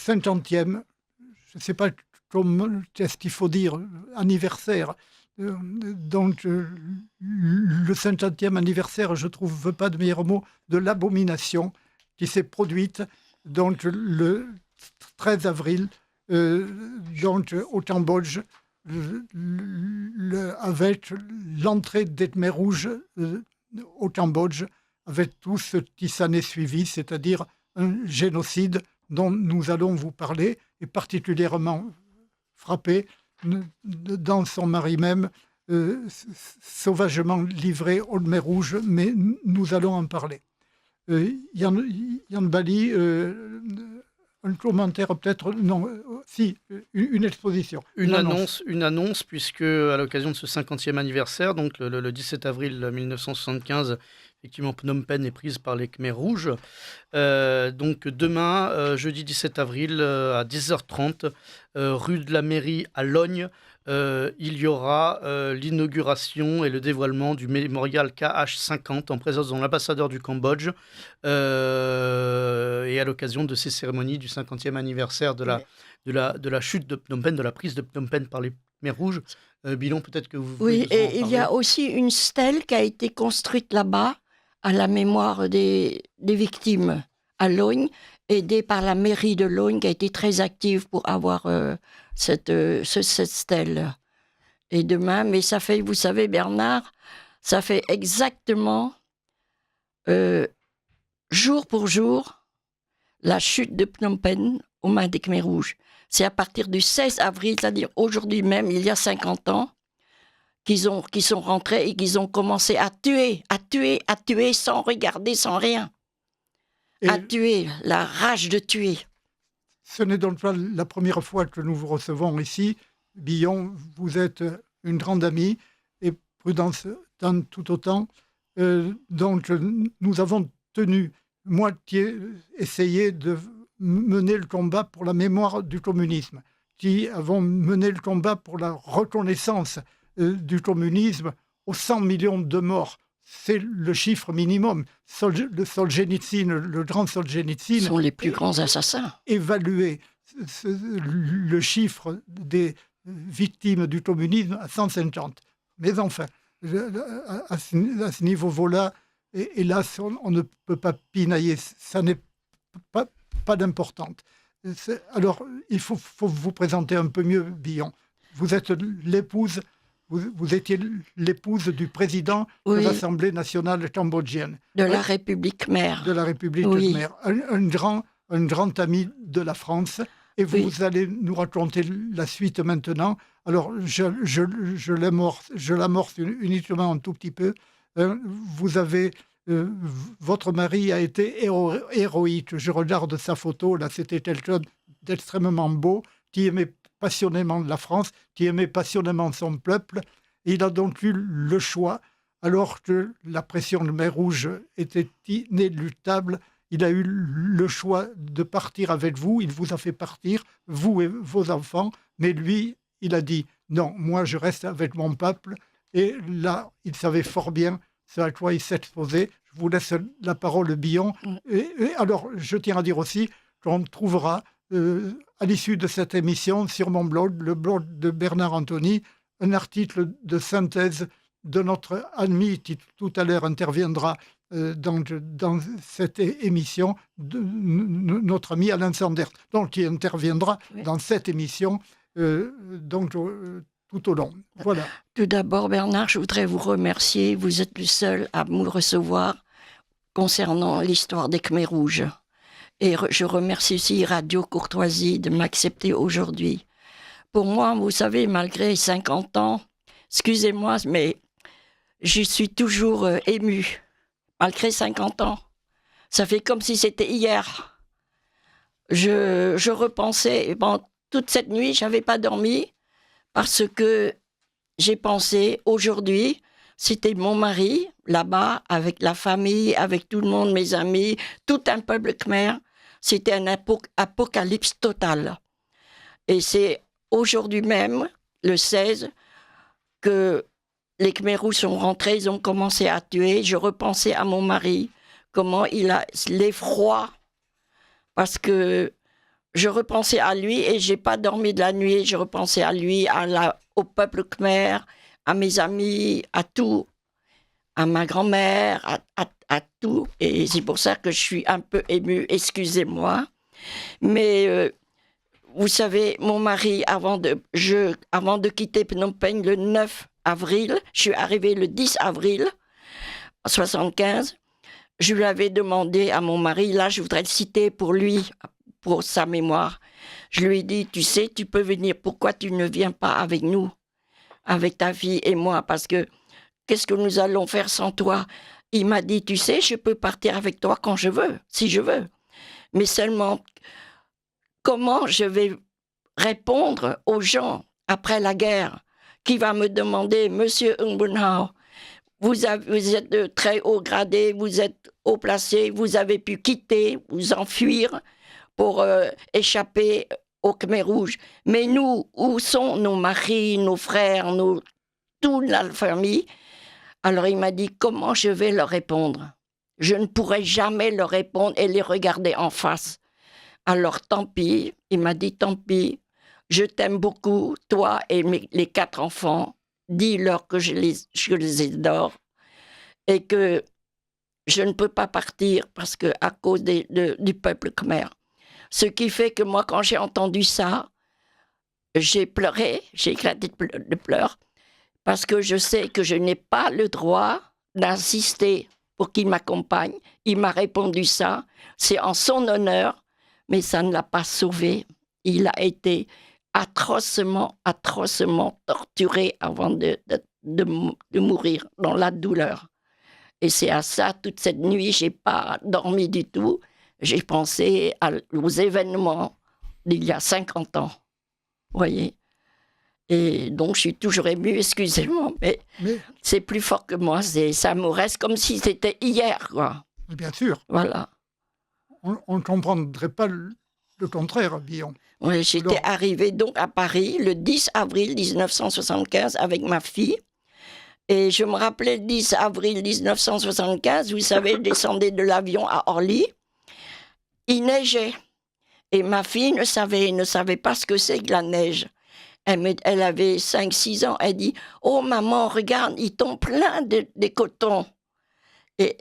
50e, je ne sais pas qu'est-ce qu'il faut dire, anniversaire. Donc, le 50e anniversaire, je trouve pas de meilleur mot, de l'abomination qui s'est produite donc, le 13 avril donc, au Cambodge, avec l'entrée des Khmers rouges au Cambodge, avec tout ce qui s'en est suivi, c'est-à-dire un génocide dont nous allons vous parler, et particulièrement frappé dans son mari même, sauvagement livré aux Khmers rouges, mais nous allons en parler. Yann Bali, un commentaire peut-être, non, si, une exposition. Une annonce, puisque à l'occasion de ce 50e anniversaire, donc le 17 avril 1975, effectivement, Phnom Penh est prise par les Khmers rouges. Donc demain, jeudi 17 avril, à 10h30, rue de la Mairie à Logne, il y aura l'inauguration et le dévoilement du mémorial KH50 en présence de l'ambassadeur du Cambodge et à l'occasion de ces cérémonies du 50e anniversaire de la chute de Phnom Penh, de la prise de Phnom Penh par les Khmers rouges. Bilon, peut-être que vous Oui, pouvez nous en et il y parler. a aussi une stèle qui a été construite là-bas à la mémoire des victimes à Logne, aidée par la mairie de Logne qui a été très active pour avoir cette stèle. Et demain, mais ça fait, vous savez Bernard, ça fait exactement jour pour jour la chute de Phnom Penh aux mains des Khmers rouges. C'est à partir du 16 avril, c'est-à-dire aujourd'hui même, il y a 50 ans, qu'ils sont rentrés et qu'ils ont commencé à tuer sans regarder, sans rien. À tuer, la rage de tuer. Ce n'est donc pas la première fois que nous vous recevons ici. Billon, vous êtes une grande amie, et Prudence tout autant. Donc, nous avons tenu, moi qui ai essayé de mener le combat pour la mémoire du communisme, qui avons mené le combat pour la reconnaissance du communisme aux 100 millions de morts. C'est le chiffre minimum. Le grand Solzhenitsyn sont les plus grands assassins. Évalué le chiffre des victimes du communisme à 150. Mais enfin, à ce niveau-là, hélas, on ne peut pas pinailler. Ça n'est pas d'importante. Alors, il faut vous présenter un peu mieux, Billon. Vous êtes l'épouse. Vous étiez l'épouse du président de l'Assemblée nationale cambodgienne. De la République khmer. De la République khmer. Un grand ami de la France. Et vous allez nous raconter la suite maintenant. Alors, je l'amorce uniquement un tout petit peu. Vous avez... votre mari a été héroïque. Je regarde sa photo, là, c'était quelqu'un d'extrêmement beau, qui aimait passionnément la France, qui aimait passionnément son peuple. Et il a donc eu le choix, alors que la pression de mer Rouge était inéluctable, il a eu le choix de partir avec vous. Il vous a fait partir, vous et vos enfants. Mais lui, il a dit, non, moi je reste avec mon peuple. Et là, il savait fort bien ce à quoi il s'exposait. Je vous laisse la parole, Billon. Et alors, je tiens à dire aussi qu'on trouvera à l'issue de cette émission, sur mon blog, le blog de Bernard Anthony, un article de synthèse de notre ami qui tout à l'heure interviendra dans cette émission, notre ami Alain Sanders, donc qui interviendra dans cette émission tout au long. Voilà. Tout d'abord, Bernard, je voudrais vous remercier. Vous êtes le seul à me recevoir concernant l'histoire des Khmers rouges. Et je remercie aussi Radio Courtoisie de m'accepter aujourd'hui. Pour moi, vous savez, malgré 50 ans, excusez-moi, mais je suis toujours émue. Malgré 50 ans. Ça fait comme si c'était hier. Je repensais, toute cette nuit, je n'avais pas dormi parce que j'ai pensé, aujourd'hui, c'était mon mari, là-bas, avec la famille, avec tout le monde, mes amis, tout un peuple khmer. C'était un apocalypse total. Et c'est aujourd'hui même, le 16, que les Khmers rouges sont rentrés, ils ont commencé à tuer. Je repensais à mon mari, comment il a l'effroi, parce que je repensais à lui et j'ai pas dormi de la nuit. Je repensais à lui, au peuple khmer, à mes amis, à tout, à ma grand-mère, à tout. Et c'est pour ça que je suis un peu émue, excusez-moi. Mais vous savez, mon mari, avant de quitter Phnom Penh le 9 avril, je suis arrivée le 10 avril 75, je lui avais demandé à mon mari, là je voudrais le citer pour lui, pour sa mémoire, je lui ai dit, tu sais, tu peux venir, pourquoi tu ne viens pas avec nous, avec ta fille et moi, parce que qu'est-ce que nous allons faire sans toi? Il m'a dit, tu sais, je peux partir avec toi quand je veux, si je veux, mais seulement, comment je vais répondre aux gens après la guerre qui va me demander, Monsieur Ng Bun Hao, vous êtes très haut gradé, vous êtes haut placé, vous avez pu quitter, vous enfuir pour échapper au Khmer Rouge. Mais nous, où sont nos maris, nos frères, toute la famille? Alors il m'a dit, comment je vais leur répondre? Je ne pourrai jamais leur répondre et les regarder en face. Alors tant pis, il m'a dit, tant pis, je t'aime beaucoup, toi et les 4 enfants. Dis-leur que je les adore et que je ne peux pas partir parce que à cause du peuple khmer. Ce qui fait que moi, quand j'ai entendu ça, j'ai pleuré, j'ai éclaté de pleurs parce que je sais que je n'ai pas le droit d'insister pour qu'il m'accompagne. Il m'a répondu ça, c'est en son honneur, mais ça ne l'a pas sauvé. Il a été atrocement torturé avant de mourir dans la douleur. Et c'est à ça, toute cette nuit, j'ai pas dormi du tout. J'ai pensé aux événements d'il y a 50 ans. Vous voyez? Et donc, je suis toujours émue, excusez-moi, mais c'est plus fort que moi. Ça me reste comme si c'était hier, quoi. Bien sûr. Voilà. On ne comprendrait pas le contraire, Billon. Oui, j'étais arrivée donc à Paris le 10 avril 1975 avec ma fille. Et je me rappelais le 10 avril 1975, vous savez, je descendais de l'avion à Orly. Il neigeait. Et ma fille ne savait pas ce que c'est que la neige. Elle avait 5-6 ans. Elle dit, « Oh maman, regarde, il tombe plein de coton. » Et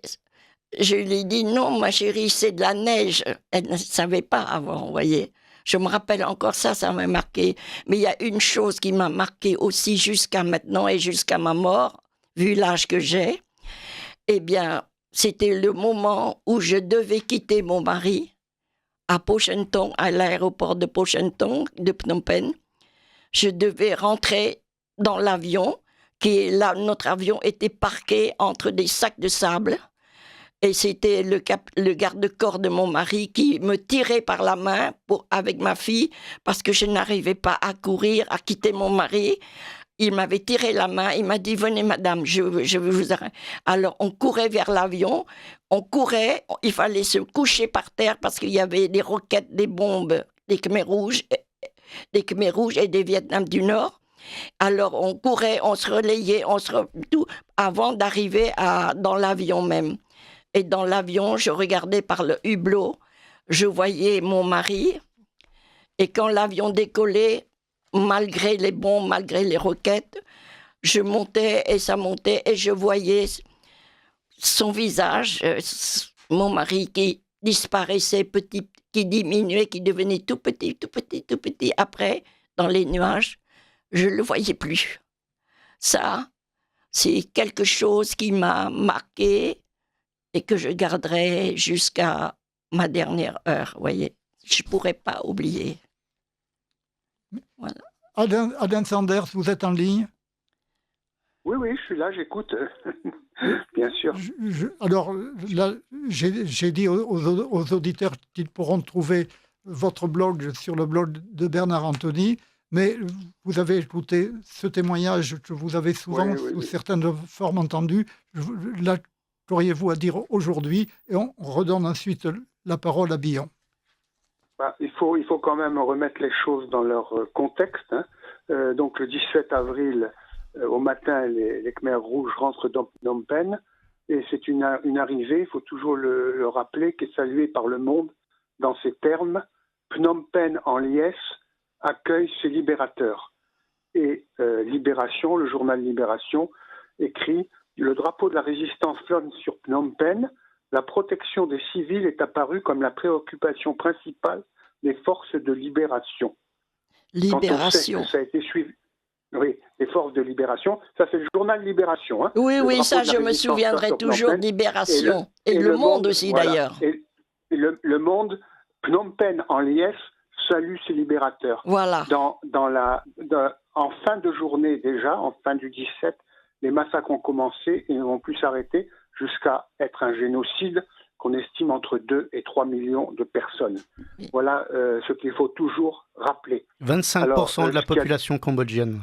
je lui ai dit, « Non, ma chérie, c'est de la neige. » Elle ne savait pas avant, vous voyez. Je me rappelle encore ça m'a marqué. Mais il y a une chose qui m'a marqué aussi jusqu'à maintenant et jusqu'à ma mort, vu l'âge que j'ai. Eh bien, c'était le moment où je devais quitter mon mari à Pochenton, à l'aéroport de Pochenton, de Phnom Penh. Je devais rentrer dans l'avion, notre avion était parqué entre des sacs de sable. Et c'était le garde-corps de mon mari qui me tirait par la main avec ma fille parce que je n'arrivais pas à courir, à quitter mon mari. Il m'avait tiré la main, il m'a dit « Venez madame, je vais vous arrêter ». Alors on courait vers l'avion, il fallait se coucher par terre parce qu'il y avait des roquettes, des bombes, des Khmer Rouges et des Vietnam du Nord. Alors on courait, on se relayait, tout avant d'arriver dans l'avion même. Et dans l'avion, je regardais par le hublot, je voyais mon mari. Et quand l'avion décollait, malgré les bombes, malgré les roquettes, je montais et ça montait et je voyais son visage, mon mari qui disparaissait petit, qui diminuait, qui devenait tout petit. Après, dans les nuages, je ne le voyais plus. Ça, c'est quelque chose qui m'a marqué et que je garderai jusqu'à ma dernière heure, vous voyez. Je ne pourrais pas oublier. Voilà. Adin Sanders, vous êtes en ligne? Oui, je suis là, j'écoute, bien sûr. Alors, là, j'ai dit aux auditeurs qu'ils pourront trouver votre blog sur le blog de Bernard Anthony, mais vous avez écouté ce témoignage que vous avez souvent, sous certaines formes entendues. Là, qu'auriez-vous à dire aujourd'hui? Et on redonne ensuite la parole à Billon. Il faut quand même remettre les choses dans leur contexte. Donc le 17 avril, au matin, les Khmer rouges rentrent dans Phnom Penh et c'est une arrivée, il faut toujours le rappeler, qui est saluée par le monde dans ces termes. Phnom Penh en liesse accueille ses libérateurs. Et Libération, le journal Libération, écrit « Le drapeau de la résistance flonne sur Phnom Penh. La protection des civils est apparue comme la préoccupation principale des forces de libération. » Libération. Quand on sait que ça a été suivi, oui, les forces de libération, ça c'est le journal Libération. Hein, Oui, ça je me souviendrai toujours, Libération. Et le Monde aussi voilà. d'ailleurs. Et le Monde, Phnom Penh en liesse, salue ses libérateurs. Voilà. En fin de journée déjà, en fin du 17, les massacres ont commencé et n'ont plus s'arrêter jusqu'à être un génocide qu'on estime entre 2 et 3 millions de personnes. Voilà ce qu'il faut toujours rappeler. 25% de la population cambodgienne.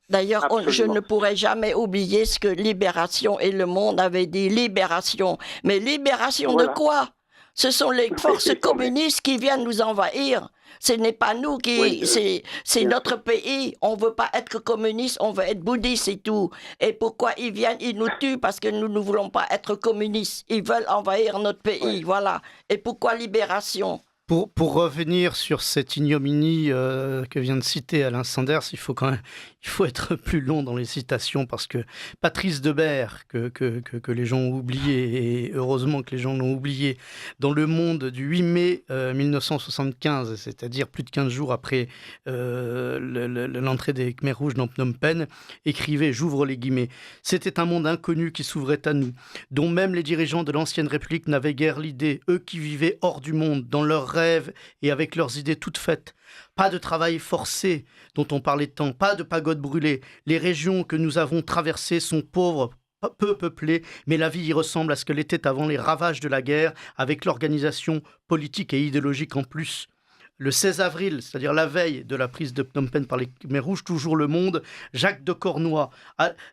D'ailleurs, je ne pourrai jamais oublier ce que Libération et Le Monde avaient dit. Libération. Mais libération de quoi? Ce sont les forces communistes qui viennent nous envahir. Ce n'est pas nous qui... c'est notre pays. On ne veut pas être communiste, on veut être bouddhiste et tout. Et pourquoi ils viennent, ils nous tuent? Parce que nous ne voulons pas être communistes. Ils veulent envahir notre pays, voilà. Et pourquoi Libération? Pour revenir sur cette ignominie que vient de citer Alain Sanders, il faut être plus long dans les citations parce que Patrice Debert, que les gens ont oublié, et heureusement que les gens l'ont oublié, dans Le Monde du 8 mai 1975, c'est-à-dire plus de 15 jours après l'entrée des Khmers rouges dans Phnom Penh, écrivait, j'ouvre les guillemets, « C'était un monde inconnu qui s'ouvrait à nous, dont même les dirigeants de l'ancienne République n'avaient guère l'idée, eux qui vivaient hors du monde, dans leurs rêves et avec leurs idées toutes faites. Pas de travail forcé dont on parlait tant, pas de pagodes brûlées. Les régions que nous avons traversées sont pauvres, peu peuplées, mais la vie y ressemble à ce qu'elle était avant les ravages de la guerre, avec l'organisation politique et idéologique en plus. » Le 16 avril, c'est-à-dire la veille de la prise de Phnom Penh par les Khmers rouges, toujours Le Monde, Jacques de Cornoy.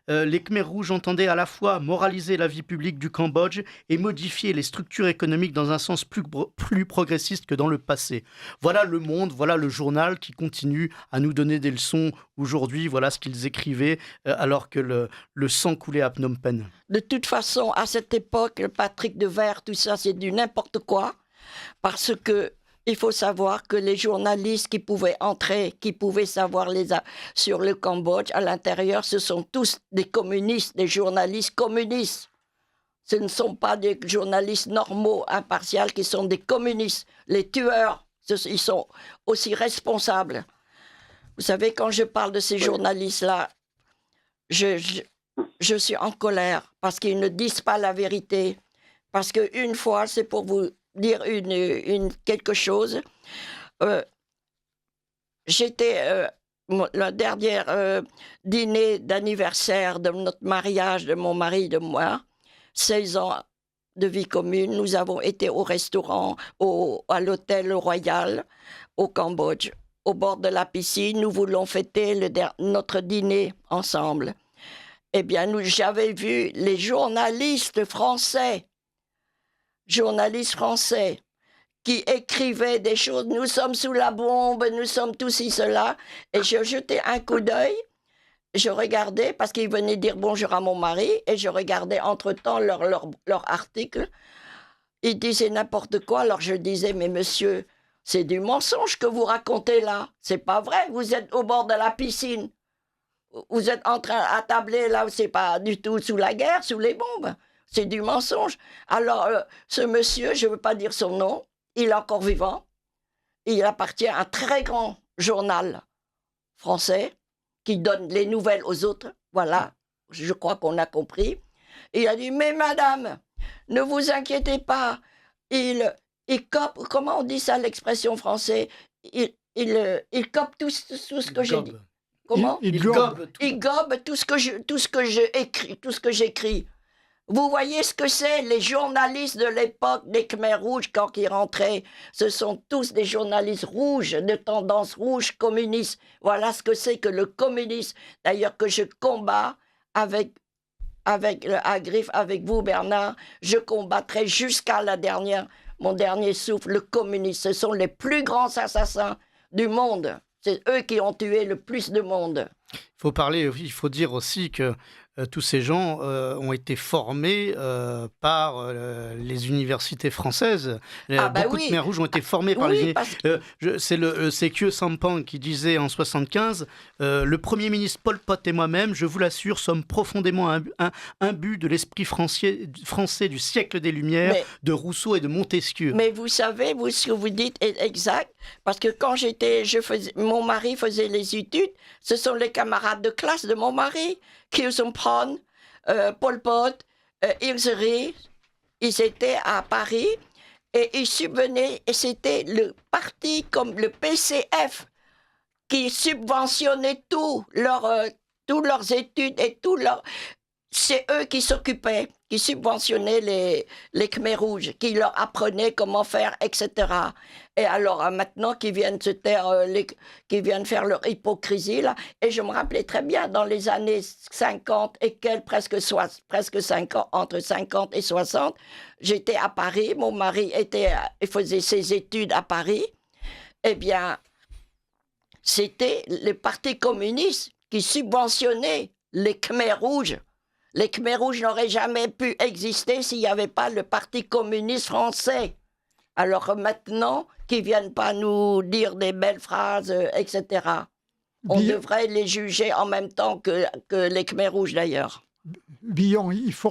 Les Khmers rouges entendaient à la fois moraliser la vie publique du Cambodge et modifier les structures économiques dans un sens plus progressiste que dans le passé. Voilà Le Monde, voilà le journal qui continue à nous donner des leçons aujourd'hui. Voilà ce qu'ils écrivaient alors que le sang coulait à Phnom Penh. De toute façon, à cette époque, Patrick Devers, tout ça, c'est du n'importe quoi, parce que il faut savoir que les journalistes qui pouvaient entrer, qui pouvaient savoir sur le Cambodge, à l'intérieur, ce sont tous des communistes, des journalistes communistes. Ce ne sont pas des journalistes normaux, impartials, qui sont des communistes. Les tueurs, ils sont aussi responsables. Vous savez, quand je parle de ces journalistes-là, je suis en colère parce qu'ils ne disent pas la vérité. Parce qu'une fois, c'est pour vous dire quelque chose. J'étais le dernier dîner d'anniversaire de notre mariage, de mon mari et de moi, 16 ans de vie commune. Nous avons été au restaurant, à l'hôtel Royal, au Cambodge, au bord de la piscine. Nous voulons fêter notre dîner ensemble. Eh bien, j'avais vu les journalistes français qui écrivaient des choses, nous sommes sous la bombe, nous sommes tous ci, cela, et je jetais un coup d'œil, je regardais, parce qu'ils venaient dire bonjour à mon mari, et je regardais entre-temps leur article, ils disaient n'importe quoi, alors je disais, mais monsieur, c'est du mensonge que vous racontez là, c'est pas vrai, vous êtes au bord de la piscine, vous êtes en train attabler là où c'est pas du tout sous la guerre, sous les bombes. C'est du mensonge. Alors, ce monsieur, je ne veux pas dire son nom, il est encore vivant. Il appartient à un très grand journal français qui donne les nouvelles aux autres. Voilà, je crois qu'on a compris. Il a dit, mais madame, ne vous inquiétez pas. Il cope, comment on dit ça, l'expression française? Il cope tout ce que j'ai dit. Comment? Il gobe. Il gobe tout ce que j'écris. Vous voyez ce que c'est, les journalistes de l'époque des Khmers rouges, quand ils rentraient, ce sont tous des journalistes rouges, de tendance rouge, communistes. Voilà ce que c'est que le communisme. D'ailleurs, que je combats avec à Griffe, avec vous, Bernard, je combattrai jusqu'à mon dernier souffle, le communisme. Ce sont les plus grands assassins du monde. C'est eux qui ont tué le plus de monde. Il faut dire aussi que tous ces gens ont été formés par les universités françaises. Beaucoup de Khmers rouges ont été formés par les universités. C'est Khieu Sampang qui disait en 75 le Premier ministre Pol Pot et moi-même, je vous l'assure, sommes profondément imbus de l'esprit français du siècle des Lumières, de Rousseau et de Montesquieu. Mais vous savez, ce que vous dites est exact, parce que quand mon mari faisait les études, ce sont les camarades de classe de mon mari, Khieu Sampang, Pol Pot, Ieng Sary, ils étaient à Paris et ils subvenaient, et c'était le parti comme le PCF qui subventionnait toutes leurs études et c'est eux qui s'occupaient, qui subventionnaient les Khmers rouges, qui leur apprenaient comment faire, etc. Et alors maintenant qu'ils viennent se taire, qu'ils viennent faire leur hypocrisie, là. Et je me rappelais très bien, dans les années 50 et presque 50, entre 50 et 60, j'étais à Paris, mon mari il faisait ses études à Paris. Eh bien, c'était le Parti communiste qui subventionnait les Khmers rouges. Les Khmers rouges n'auraient jamais pu exister s'il n'y avait pas le Parti communiste français. Alors maintenant, qu'ils ne viennent pas nous dire des belles phrases, etc. On devrait les juger en même temps que les Khmers rouges, d'ailleurs. Billon, il faut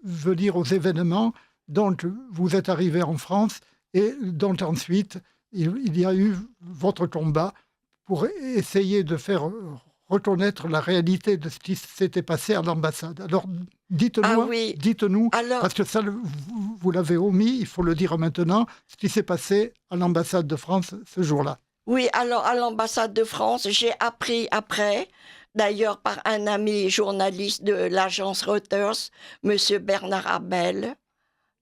revenir aux événements dont vous êtes arrivé en France et dont ensuite il y a eu votre combat pour essayer de faire reconnaître la réalité de ce qui s'était passé à l'ambassade. Alors, dites-nous, parce que ça, vous l'avez omis, il faut le dire maintenant, ce qui s'est passé à l'ambassade de France ce jour-là. Oui, alors à l'ambassade de France, j'ai appris après, d'ailleurs par un ami journaliste de l'agence Reuters, M. Bernard Abel,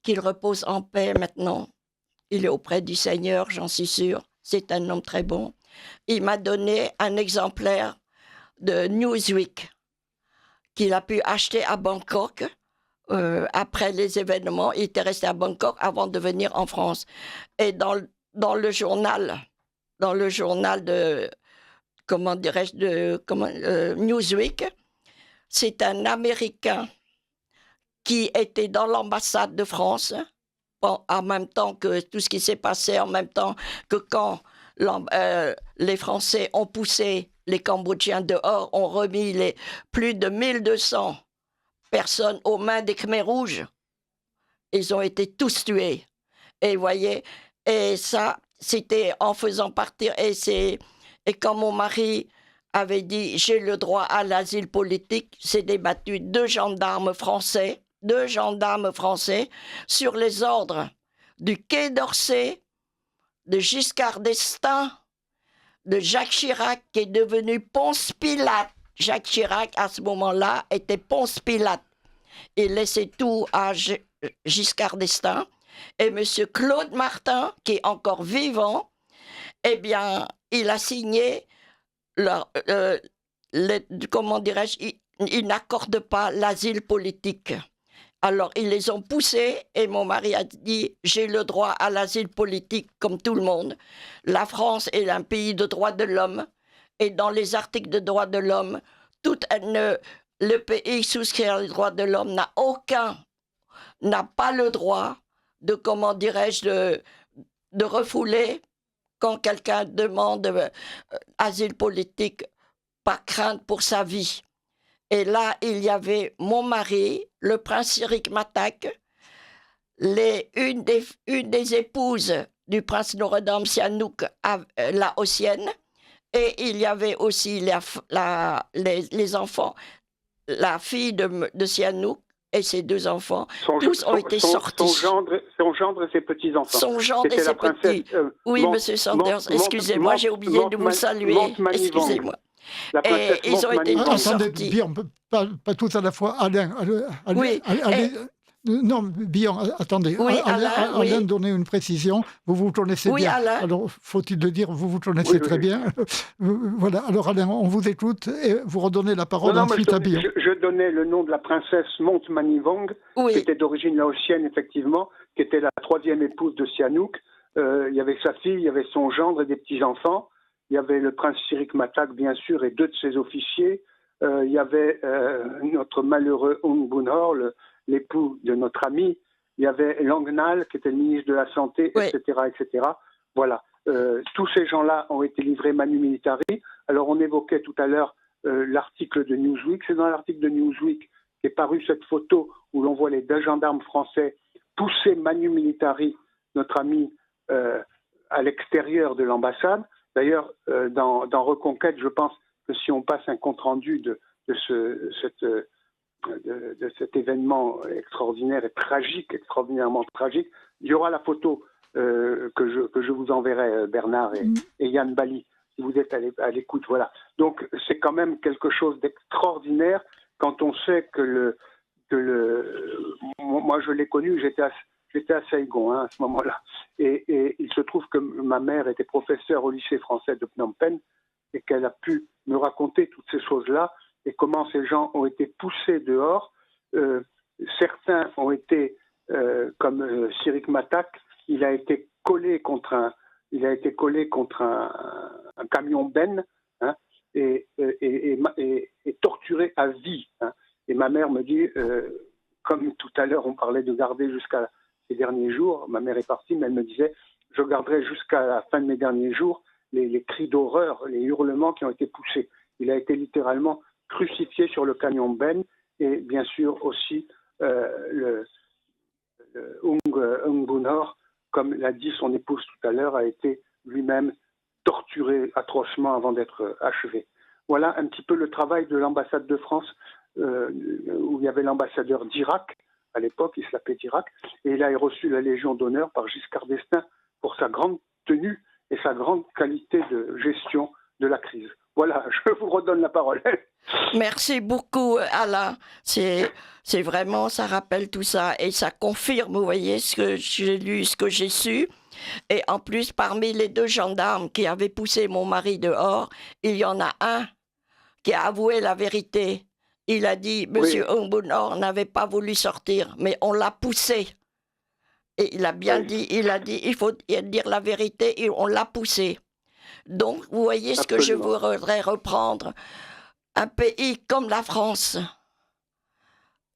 qu'il repose en paix maintenant. Il est auprès du Seigneur, j'en suis sûre. C'est un homme très bon. Il m'a donné un exemplaire de Newsweek qu'il a pu acheter à Bangkok après les événements. Il était resté à Bangkok avant de venir en France. Et dans le journal de, comment dirais-je, Newsweek, c'est un Américain qui était dans l'ambassade de France en même temps que tout ce qui s'est passé, en même temps que quand les Français ont poussé les Cambodgiens dehors, ont remis plus de 1200 personnes aux mains des Khmers rouges. Ils ont été tous tués. Et vous voyez, et ça, c'était en faisant partir. Et quand mon mari avait dit « j'ai le droit à l'asile politique », s'est débattu deux gendarmes français sur les ordres du Quai d'Orsay, de Giscard d'Estaing, de Jacques Chirac, qui est devenu Ponce Pilate. Jacques Chirac, à ce moment-là, était Ponce Pilate. Il laissait tout à Giscard d'Estaing. Et M. Claude Martin, qui est encore vivant, eh bien, il a signé, comment dirais-je, il n'accorde pas l'asile politique. Alors, ils les ont poussés et mon mari a dit « j'ai le droit à l'asile politique comme tout le monde. La France est un pays de droits de l'homme et dans les articles de droits de l'homme, le pays souscrit aux droits de l'homme n'a pas le droit de, comment dirais-je, de refouler quand quelqu'un demande asile politique par crainte pour sa vie. » Et là, il y avait mon mari, le prince Sirik Matak, une des épouses du prince Norodom Sihanouk laotienne, et il y avait aussi les enfants, la fille de Sihanouk et ses deux enfants. Tous ont été sortis. Son gendre et ses petits-enfants. Son gendre et ses petits. Oui, monsieur Sanders, excusez-moi, j'ai oublié de vous saluer. Excusez-moi. Et ils ont été tous sortis. Bien, pas tous à la fois. Alain, oui. Non, bien, attendez. Oui, Alain donnait une précision. Vous connaissez bien. Alain. Alors, faut-il le dire, vous connaissez très bien. Voilà. Alors, Alain, on vous écoute et vous redonnez la parole ensuite à Bion. Je donnais le nom de la princesse Montmany-Vong, qui était d'origine laotienne, effectivement, qui était la troisième épouse de Sihanouk. Il y avait sa fille, il y avait son gendre et des petits-enfants. Il y avait le prince Sirik Matak, bien sûr, et deux de ses officiers. il y avait notre malheureux Ung Bunhor, l'époux de notre ami, il y avait Langnal, qui était le ministre de la Santé, Oui. etc., etc. Voilà. Tous ces gens-là ont été livrés manu militari. Alors, on évoquait tout à l'heure l'article de Newsweek. C'est dans l'article de Newsweek qu'est parue cette photo où l'on voit les 2 gendarmes français pousser manu militari notre ami à l'extérieur de l'ambassade. D'ailleurs, dans Reconquête, je pense que si on passe un compte-rendu de cet événement extraordinaire et tragique, extraordinairement tragique, il y aura la photo que je vous enverrai, Bernard et Yann Bali, si vous êtes à l'écoute. Voilà. Donc, c'est quand même quelque chose d'extraordinaire quand on sait que moi, je l'ai connu, j'étais à Saigon à ce moment-là. Et il se trouve que ma mère était professeure au lycée français de Phnom Penh et qu'elle a pu me raconter toutes ces choses-là et comment ces gens ont été poussés dehors. Certains ont été, comme Sirik Matak, il a été collé contre un camion Ben, hein, et torturé à vie. Hein. Et ma mère me dit, comme tout à l'heure on parlait de garder jusqu'à ces derniers jours, ma mère est partie, mais elle me disait, je garderai jusqu'à la fin de mes derniers jours les cris d'horreur, les hurlements qui ont été poussés. Il a été littéralement crucifié sur le camion Ben, et bien sûr aussi le Ung Bunhor, comme l'a dit son épouse tout à l'heure, a été lui-même torturé atrocement avant d'être achevé. Voilà un petit peu le travail de l'ambassade de France, où il y avait l'ambassadeur d'Irak, à l'époque, il s'appelait d'Irak, et il a reçu la Légion d'honneur par Giscard d'Estaing pour sa grande tenue et sa grande qualité de gestion de la crise. Voilà, je vous redonne la parole. Merci beaucoup, Alain. C'est vraiment, ça rappelle tout ça et ça confirme, vous voyez, ce que j'ai lu, ce que j'ai su. Et en plus, parmi les 2 gendarmes qui avaient poussé mon mari dehors, il y en a un qui a avoué la vérité. Il a dit, Monsieur Ung Bunhor n'avait pas voulu sortir, mais on l'a poussé. Et il a bien dit, il faut dire la vérité, et on l'a poussé. Donc, vous voyez ce que je voudrais reprendre. Un pays comme la France,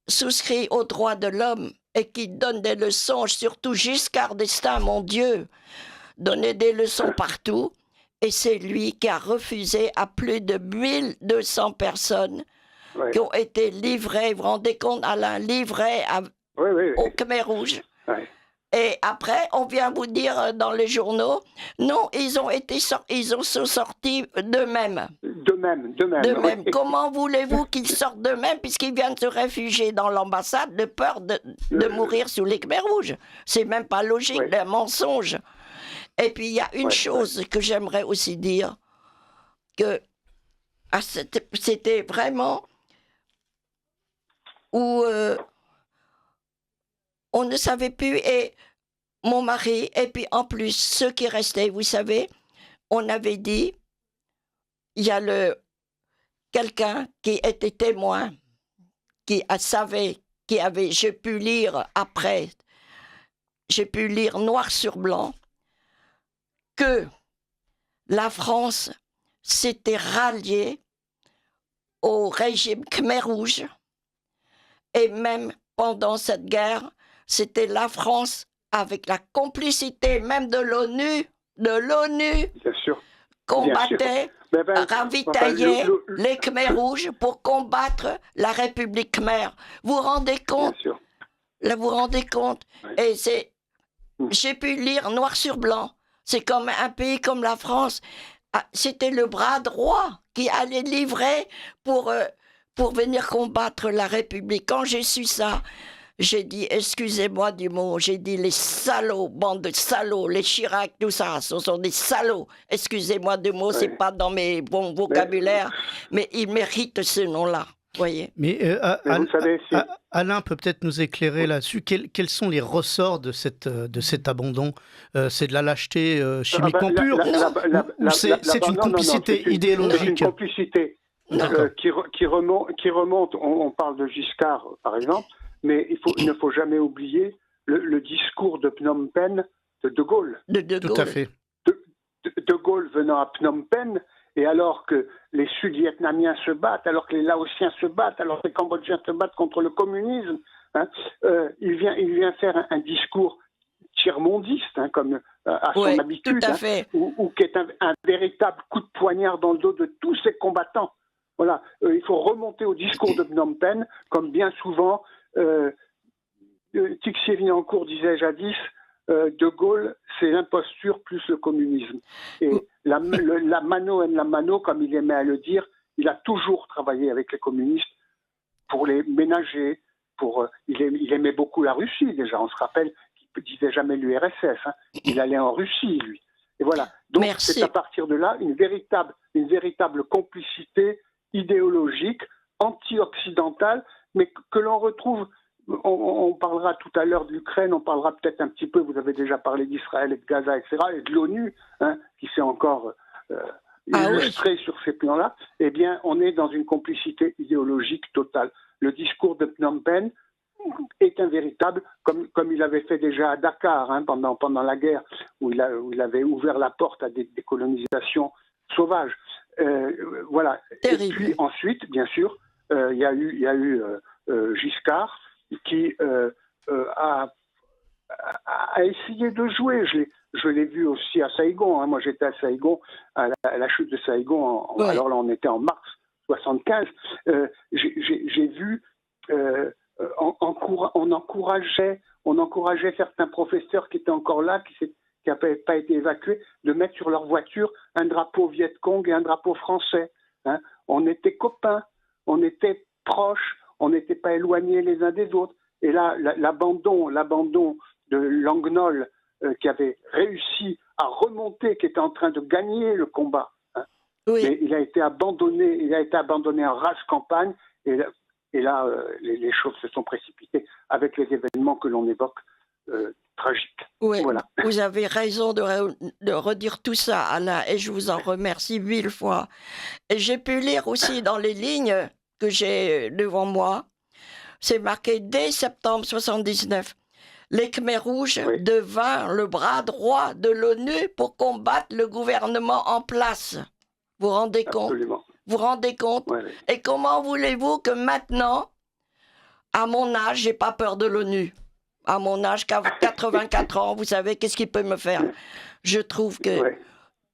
souscrit aux droits de l'homme et qui donne des leçons, surtout Giscard d'Estaing, mon Dieu, donnait des leçons partout. Et c'est lui qui a refusé à plus de 1200 personnes qui ont été livrées, vous vous rendez compte, Alain, livrées au Khmer Rouge. Ouais. Et après, on vient vous dire dans les journaux, non, ils sont sortis d'eux-mêmes. De même. Oui. Comment voulez-vous qu'ils sortent d'eux-mêmes puisqu'ils viennent se réfugier dans l'ambassade de peur de mourir sous les Khmer rouges? C'est même pas logique, un mensonge. Et puis il y a une chose que j'aimerais aussi dire, que c'était vraiment où on ne savait plus, et mon mari, et puis en plus ceux qui restaient, vous savez, on avait dit, il y a quelqu'un qui était témoin, qui savait, j'ai pu lire après, j'ai pu lire noir sur blanc, que la France s'était ralliée au régime Khmer Rouge, et même pendant cette guerre, c'était la France, avec la complicité même de l'ONU, Bien sûr. combattait, ravitaillait les Khmer rouges pour combattre la République Khmer. Vous vous rendez compte? Bien sûr. Là, vous vous rendez compte? Ouais. Et j'ai pu lire noir sur blanc. C'est comme un pays comme la France. C'était le bras droit qui allait livrer pour venir combattre la République. Quand j'ai su ça, j'ai dit, excusez-moi du mot, j'ai dit les salauds, bande de salauds, les Chirac, tout ça, ce sont des salauds. Excusez-moi du mot, c'est pas dans mes bons vocabulaires, mais ils méritent ce nom-là, voyez. Mais vous savez, Alain peut peut-être nous éclairer là-dessus. Quels sont les ressorts de cet abandon? C'est de la lâcheté chimiquement pure ou c'est une complicité idéologique? C'est une complicité qui remonte, on parle de Giscard par exemple, mais il ne faut jamais oublier le discours de Phnom Penh de De Gaulle. De Gaulle. Tout à fait. De Gaulle venant à Phnom Penh et alors que les Sud-Vietnamiens se battent, alors que les Laotiens se battent, alors que les Cambodgiens se battent contre le communisme, hein, il vient faire un discours tiers-mondiste, hein, comme à son habitude, tout à fait. ou qui est un véritable coup de poignard dans le dos de tous ces combattants. Voilà, il faut remonter au discours de Phnom Penh, comme bien souvent Tixier-Vinancourt disait jadis, De Gaulle, c'est l'imposture plus le communisme. Et la mano en la mano, comme il aimait à le dire, il a toujours travaillé avec les communistes pour les ménager. Il aimait beaucoup la Russie déjà. On se rappelle qu'il ne disait jamais l'URSS. Hein. Il allait en Russie, lui. Et voilà. Donc c'est à partir de là une véritable complicité idéologique, anti-occidentale, mais que l'on retrouve. On parlera tout à l'heure de l'Ukraine, on parlera peut-être un petit peu, vous avez déjà parlé d'Israël et de Gaza, etc., et de l'ONU, hein, qui s'est encore illustrée sur ces plans-là. Eh bien, on est dans une complicité idéologique totale. Le discours de Phnom Penh est un véritable, comme il avait fait déjà à Dakar, hein, pendant la guerre, où il avait ouvert la porte à des colonisations sauvages. Voilà. Terrible. Et puis ensuite, bien sûr, il y a eu Giscard, qui a essayé de jouer. Je l'ai vu aussi à Saïgon. Hein. Moi, j'étais à Saïgon, à la chute de Saïgon. Alors là, on était en mars 75. J'ai vu, on encourageait certains professeurs qui étaient encore là, qui n'avaient pas été évacués, de mettre sur leur voiture un drapeau Viet Cong et un drapeau français. Hein. On était copains, on était proches. On n'était pas éloignés les uns des autres. Et là, l'abandon de Langnol, qui avait réussi à remonter, qui était en train de gagner le combat, hein. Mais il a été abandonné en rase campagne. Et là, les choses se sont précipitées avec les événements que l'on évoque, tragiques. Oui, voilà. Vous avez raison de redire tout ça, Alain, et je vous en remercie 1000 fois. Et j'ai pu lire aussi dans les lignes que j'ai devant moi, c'est marqué dès septembre 79. Les Khmers rouges devinrent le bras droit de l'ONU pour combattre le gouvernement en place. Vous vous rendez compte? Absolument. Vous vous rendez compte? Oui. Et comment voulez-vous que maintenant, à mon âge, j'ai pas peur de l'ONU? À mon âge, 84 ans, vous savez, qu'est-ce qu'il peut me faire? Je trouve que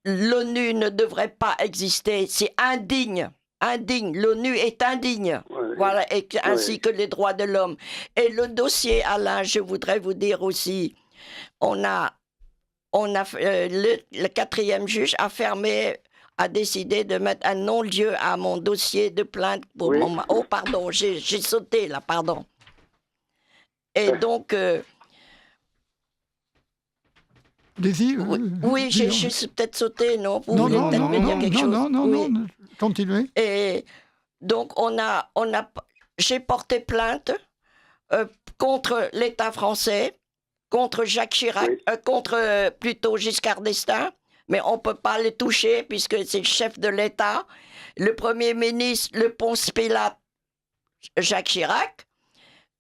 l'ONU ne devrait pas exister. C'est indigne. L'ONU est indigne, voilà, ainsi que les droits de l'homme. Et le dossier, Alain, je voudrais vous dire aussi, le quatrième juge a décidé de mettre un non-lieu à mon dossier de plainte pour mon... Oh, pardon, j'ai sauté là, pardon. Et donc... oui, j'ai peut-être sauté, non? Vous voulez peut-être me dire quelque chose? Non, continuez. Et donc, j'ai porté plainte contre l'État français, contre Jacques Chirac, contre plutôt Giscard d'Estaing, mais on ne peut pas les toucher puisque c'est le chef de l'État, le Premier ministre, le Ponce Pilate, Jacques Chirac,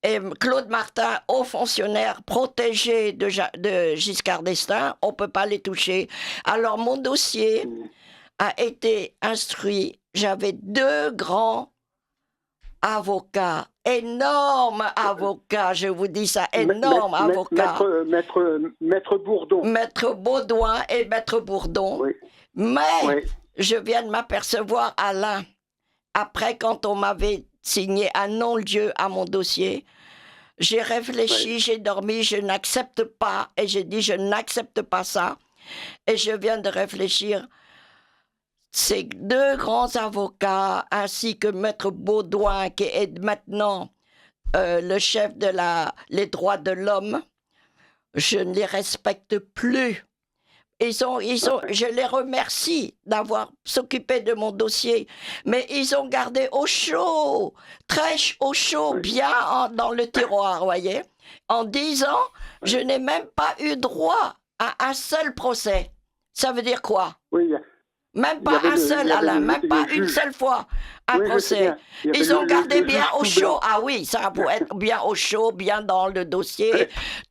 et Claude Martin, haut fonctionnaire protégé de Giscard d'Estaing, on ne peut pas les toucher. Alors mon dossier a été instruit. J'avais 2 grands avocats, énormes avocats, je vous dis ça, énormes avocats. Maître Bourdon. Maître Baudouin et Maître Bourdon. Oui. Mais je viens de m'apercevoir, Alain, après quand on m'avait signé un non-lieu à mon dossier, j'ai réfléchi, j'ai dormi, je n'accepte pas, et j'ai dit je n'accepte pas ça, et je viens de réfléchir. Ces 2 grands avocats, ainsi que Maître Baudouin, qui est maintenant le chef de les droits de l'homme, je ne les respecte plus. Je les remercie d'avoir s'occupé de mon dossier, mais ils ont gardé au chaud, très au chaud, bien dans le tiroir, voyez. En 10 ans, je n'ai même pas eu droit à un seul procès. Ça veut dire quoi? Même pas un seul, Alain, même pas une seule fois un procès. Ils ont gardé bien au chaud. Ah oui, ça pour être bien au chaud, bien dans le dossier,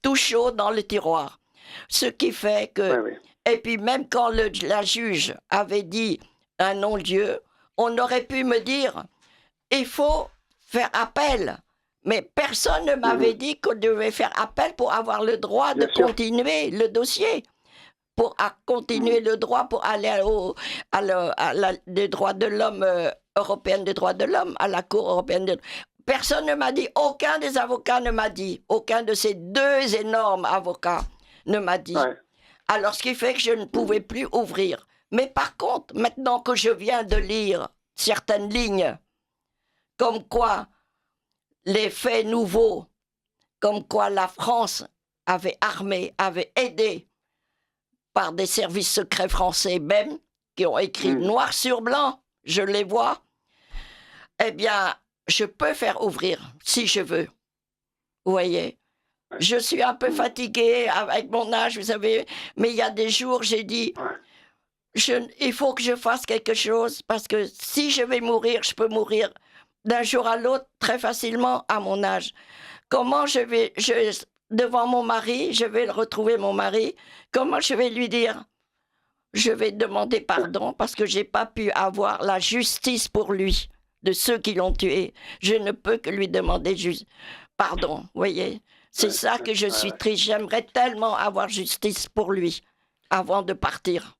tout chaud dans le tiroir. Ce qui fait que... Et puis même quand la juge avait dit un non-lieu, on aurait pu me dire, il faut faire appel. Mais personne ne m'avait dit qu'on devait faire appel pour avoir le droit de continuer le dossier, pour continuer le droit pour aller des droits de l'homme, européenne des droits de l'homme, à la Cour européenne des droits. Personne ne m'a dit, aucun des avocats ne m'a dit, aucun de ces deux énormes avocats ne m'a dit. Ouais. Alors, ce qui fait que je ne pouvais plus ouvrir. Mais par contre, maintenant que je viens de lire certaines lignes, comme quoi les faits nouveaux, comme quoi la France avait armé, avait aidé par des services secrets français même, qui ont écrit noir sur blanc, je les vois, eh bien, je peux faire ouvrir, si je veux. Vous voyez ? Je suis un peu fatiguée avec mon âge, vous savez, mais il y a des jours, j'ai dit, il faut que je fasse quelque chose, parce que si je vais mourir, je peux mourir d'un jour à l'autre très facilement à mon âge. Comment devant mon mari, je vais retrouver mon mari, comment je vais lui dire, je vais demander pardon parce que j'ai pas pu avoir la justice pour lui, de ceux qui l'ont tué. Je ne peux que lui demander pardon, vous voyez. C'est ça que je suis triste. J'aimerais tellement avoir justice pour lui avant de partir.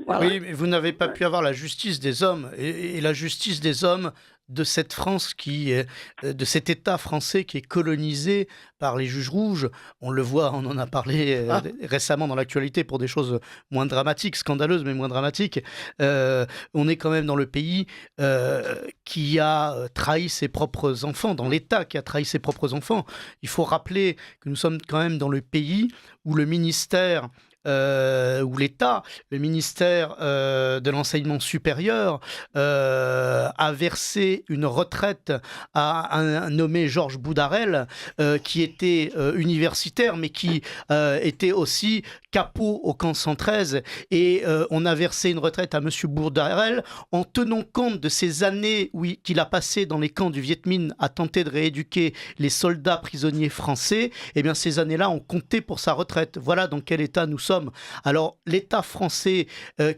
Voilà. Oui, mais vous n'avez pas pu avoir la justice des hommes et la justice des hommes de cette France de cet État français qui est colonisé par les juges rouges. On le voit, on en a parlé récemment dans l'actualité pour des choses moins dramatiques, scandaleuses mais moins dramatiques. On est quand même dans le pays qui a trahi ses propres enfants, dans l'État qui a trahi ses propres enfants. Il faut rappeler que nous sommes quand même dans le pays où le ministère où l'État, le ministère de l'enseignement supérieur a versé une retraite à un nommé Georges Boudarel qui était universitaire mais qui était aussi capot au camp 113 et on a versé une retraite à monsieur Boudarel en tenant compte de ces années qu'il a passées dans les camps du Viet Minh à tenter de rééduquer les soldats prisonniers français. Eh bien ces années-là ont compté pour sa retraite. Voilà dans quel état nous sommes. Alors l'État français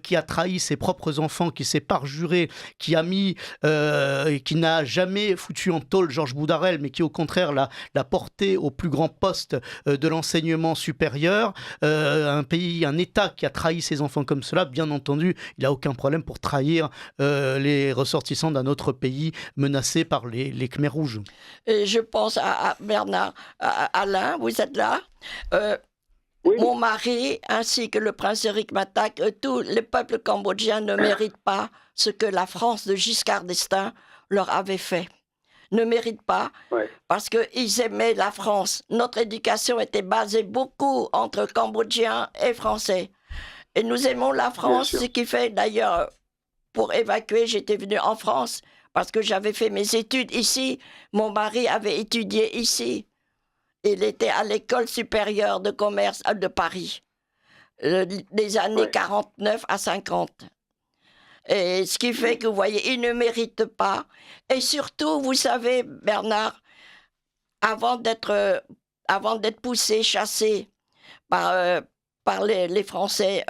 qui a trahi ses propres enfants, qui s'est parjuré, qui n'a jamais foutu en tôle Georges Boudarel, mais qui au contraire l'a porté au plus grand poste de l'enseignement supérieur, un État qui a trahi ses enfants comme cela, bien entendu, il n'a aucun problème pour trahir les ressortissants d'un autre pays menacé par les Khmers rouges. Et je pense à Bernard, Alain, vous êtes là Oui. Mon mari, ainsi que le prince Éric Matak, tout le peuple cambodgien ne mérite pas ce que la France de Giscard d'Estaing leur avait fait. Ne mérite pas, parce qu'ils aimaient la France. Notre éducation était basée beaucoup entre Cambodgiens et Français. Et nous aimons la France, ce qui fait d'ailleurs, pour évacuer, j'étais venue en France, parce que j'avais fait mes études ici. Mon mari avait étudié ici. Il était à l'école supérieure de commerce de Paris, des années 49 à 50. Et ce qui fait que, vous voyez, il ne mérite pas. Et surtout, vous savez, Bernard, avant d'être poussé, chassé par les Français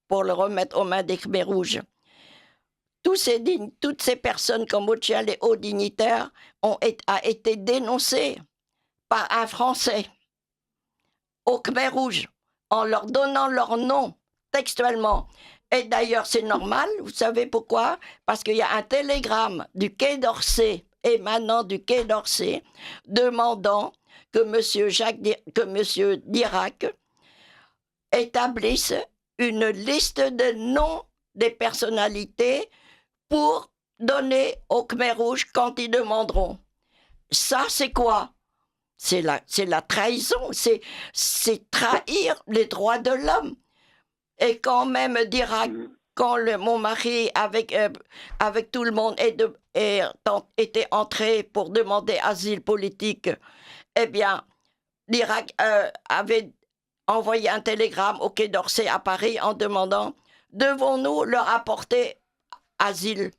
pour le remettre aux mains des Khmers rouges, toutes ces personnes cambodgiennes, les hauts dignitaires, ont été dénoncés par un Français aux Khmers rouges, en leur donnant leur nom textuellement. Et d'ailleurs, c'est normal, vous savez pourquoi ? Parce qu'il y a un télégramme du Quai d'Orsay, émanant du Quai d'Orsay, demandant que M. Dirac établisse une liste de noms des personnalités pour donner aux Khmers rouges quand ils demanderont. Ça, c'est quoi ? C'est la trahison, c'est trahir les droits de l'homme. Et quand même Dirac, quand mon mari avec tout le monde était entré pour demander asile politique, eh bien, Dirac avait envoyé un télégramme au Quai d'Orsay à Paris en demandant « Devons-nous leur apporter asile ?»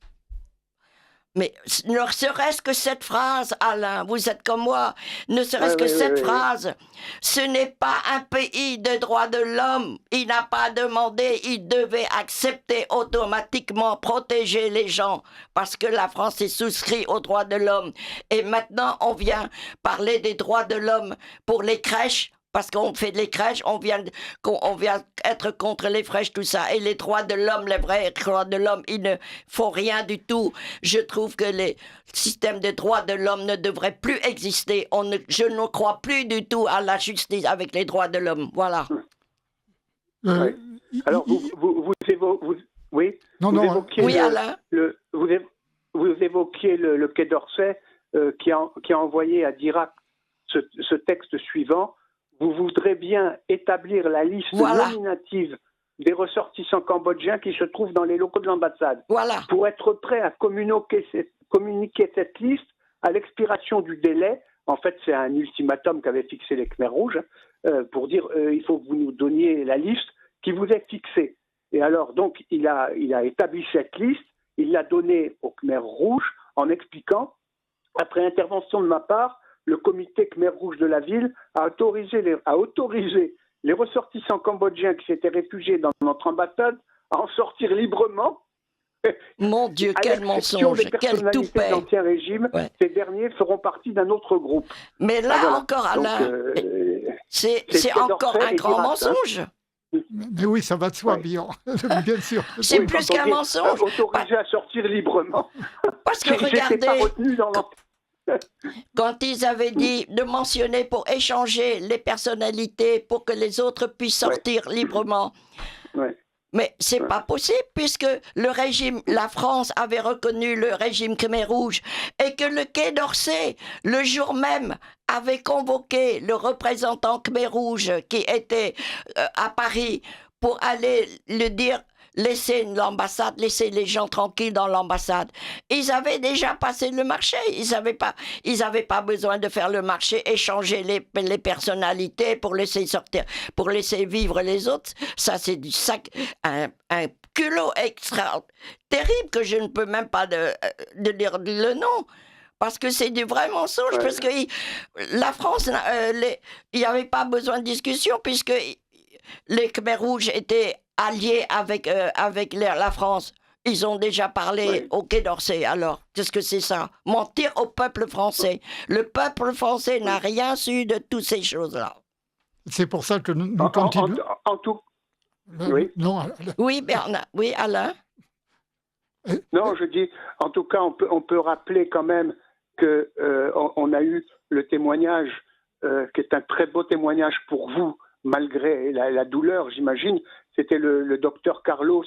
Mais ne serait-ce que cette phrase, Alain, vous êtes comme moi, ne serait-ce que cette phrase, ce n'est pas un pays de droits de l'homme, il n'a pas demandé, il devait accepter automatiquement, protéger les gens, parce que la France est souscrite aux droits de l'homme. Et maintenant, on vient parler des droits de l'homme pour les crèches, parce qu'on fait des crèches, on vient être contre les crèches, tout ça. Et les droits de l'homme, les vrais droits de l'homme, ils ne font rien du tout. Je trouve que le système des droits de l'homme ne devrait plus exister. Je ne crois plus du tout à la justice avec les droits de l'homme. Voilà. Ouais. Alors, oui, Alain. Vous évoquiez le Quai d'Orsay qui a envoyé à Dirac ce texte suivant. Vous voudrez bien établir la liste nominative des ressortissants cambodgiens qui se trouvent dans les locaux de l'ambassade. Voilà. Pour être prêt à communiquer cette liste à l'expiration du délai. En fait, c'est un ultimatum qu'avaient fixé les Khmers rouges pour dire il faut que vous nous donniez la liste qui vous est fixée. Et alors, donc, il a établi cette liste, il l'a donnée aux Khmers rouges en expliquant, après intervention de ma part, le comité Khmer rouge de la ville a autorisé les ressortissants cambodgiens qui s'étaient réfugiés dans notre ambassade à en sortir librement. Mon Dieu, quel mensonge, quel toupet. De l'Ancien Régime, ces derniers feront partie d'un autre groupe. Mais là encore, Alain, c'est encore un grand mensonge. Mais oui, ça va de soi, bien sûr. C'est plus qu'un mensonge. Autorisé à sortir librement. Parce que regardez, pas retenu dans quand ils avaient dit de mentionner pour échanger les personnalités pour que les autres puissent sortir librement. Ouais. Mais c'est pas possible puisque la France avait reconnu le régime Khmer Rouge et que le Quai d'Orsay, le jour même, avait convoqué le représentant Khmer Rouge qui était à Paris pour aller le dire. Laisser l'ambassade, laisser les gens tranquilles dans l'ambassade. Ils avaient déjà passé le marché. Ils avaient pas besoin de faire le marché, échanger les personnalités pour laisser sortir, pour laisser vivre les autres. Ça, c'est un culot extra terrible que je ne peux même pas de dire le nom. Parce que c'est du vrai mensonge. Parce que la France, il n'y avait pas besoin de discussion puisque les Khmer rouges étaient alliés avec la France. Ils ont déjà parlé au Quai d'Orsay. Alors, qu'est-ce que c'est ça? Mentir au peuple français. Le peuple français n'a rien su de toutes ces choses-là. C'est pour ça que nous continuons. En tout... Oui. Non, oui, Bernard. Oui, Alain. Non, je dis, en tout cas, on peut rappeler quand même qu'on a eu le témoignage, qui est un très beau témoignage pour vous, malgré la douleur, j'imagine. C'était le docteur Carlos,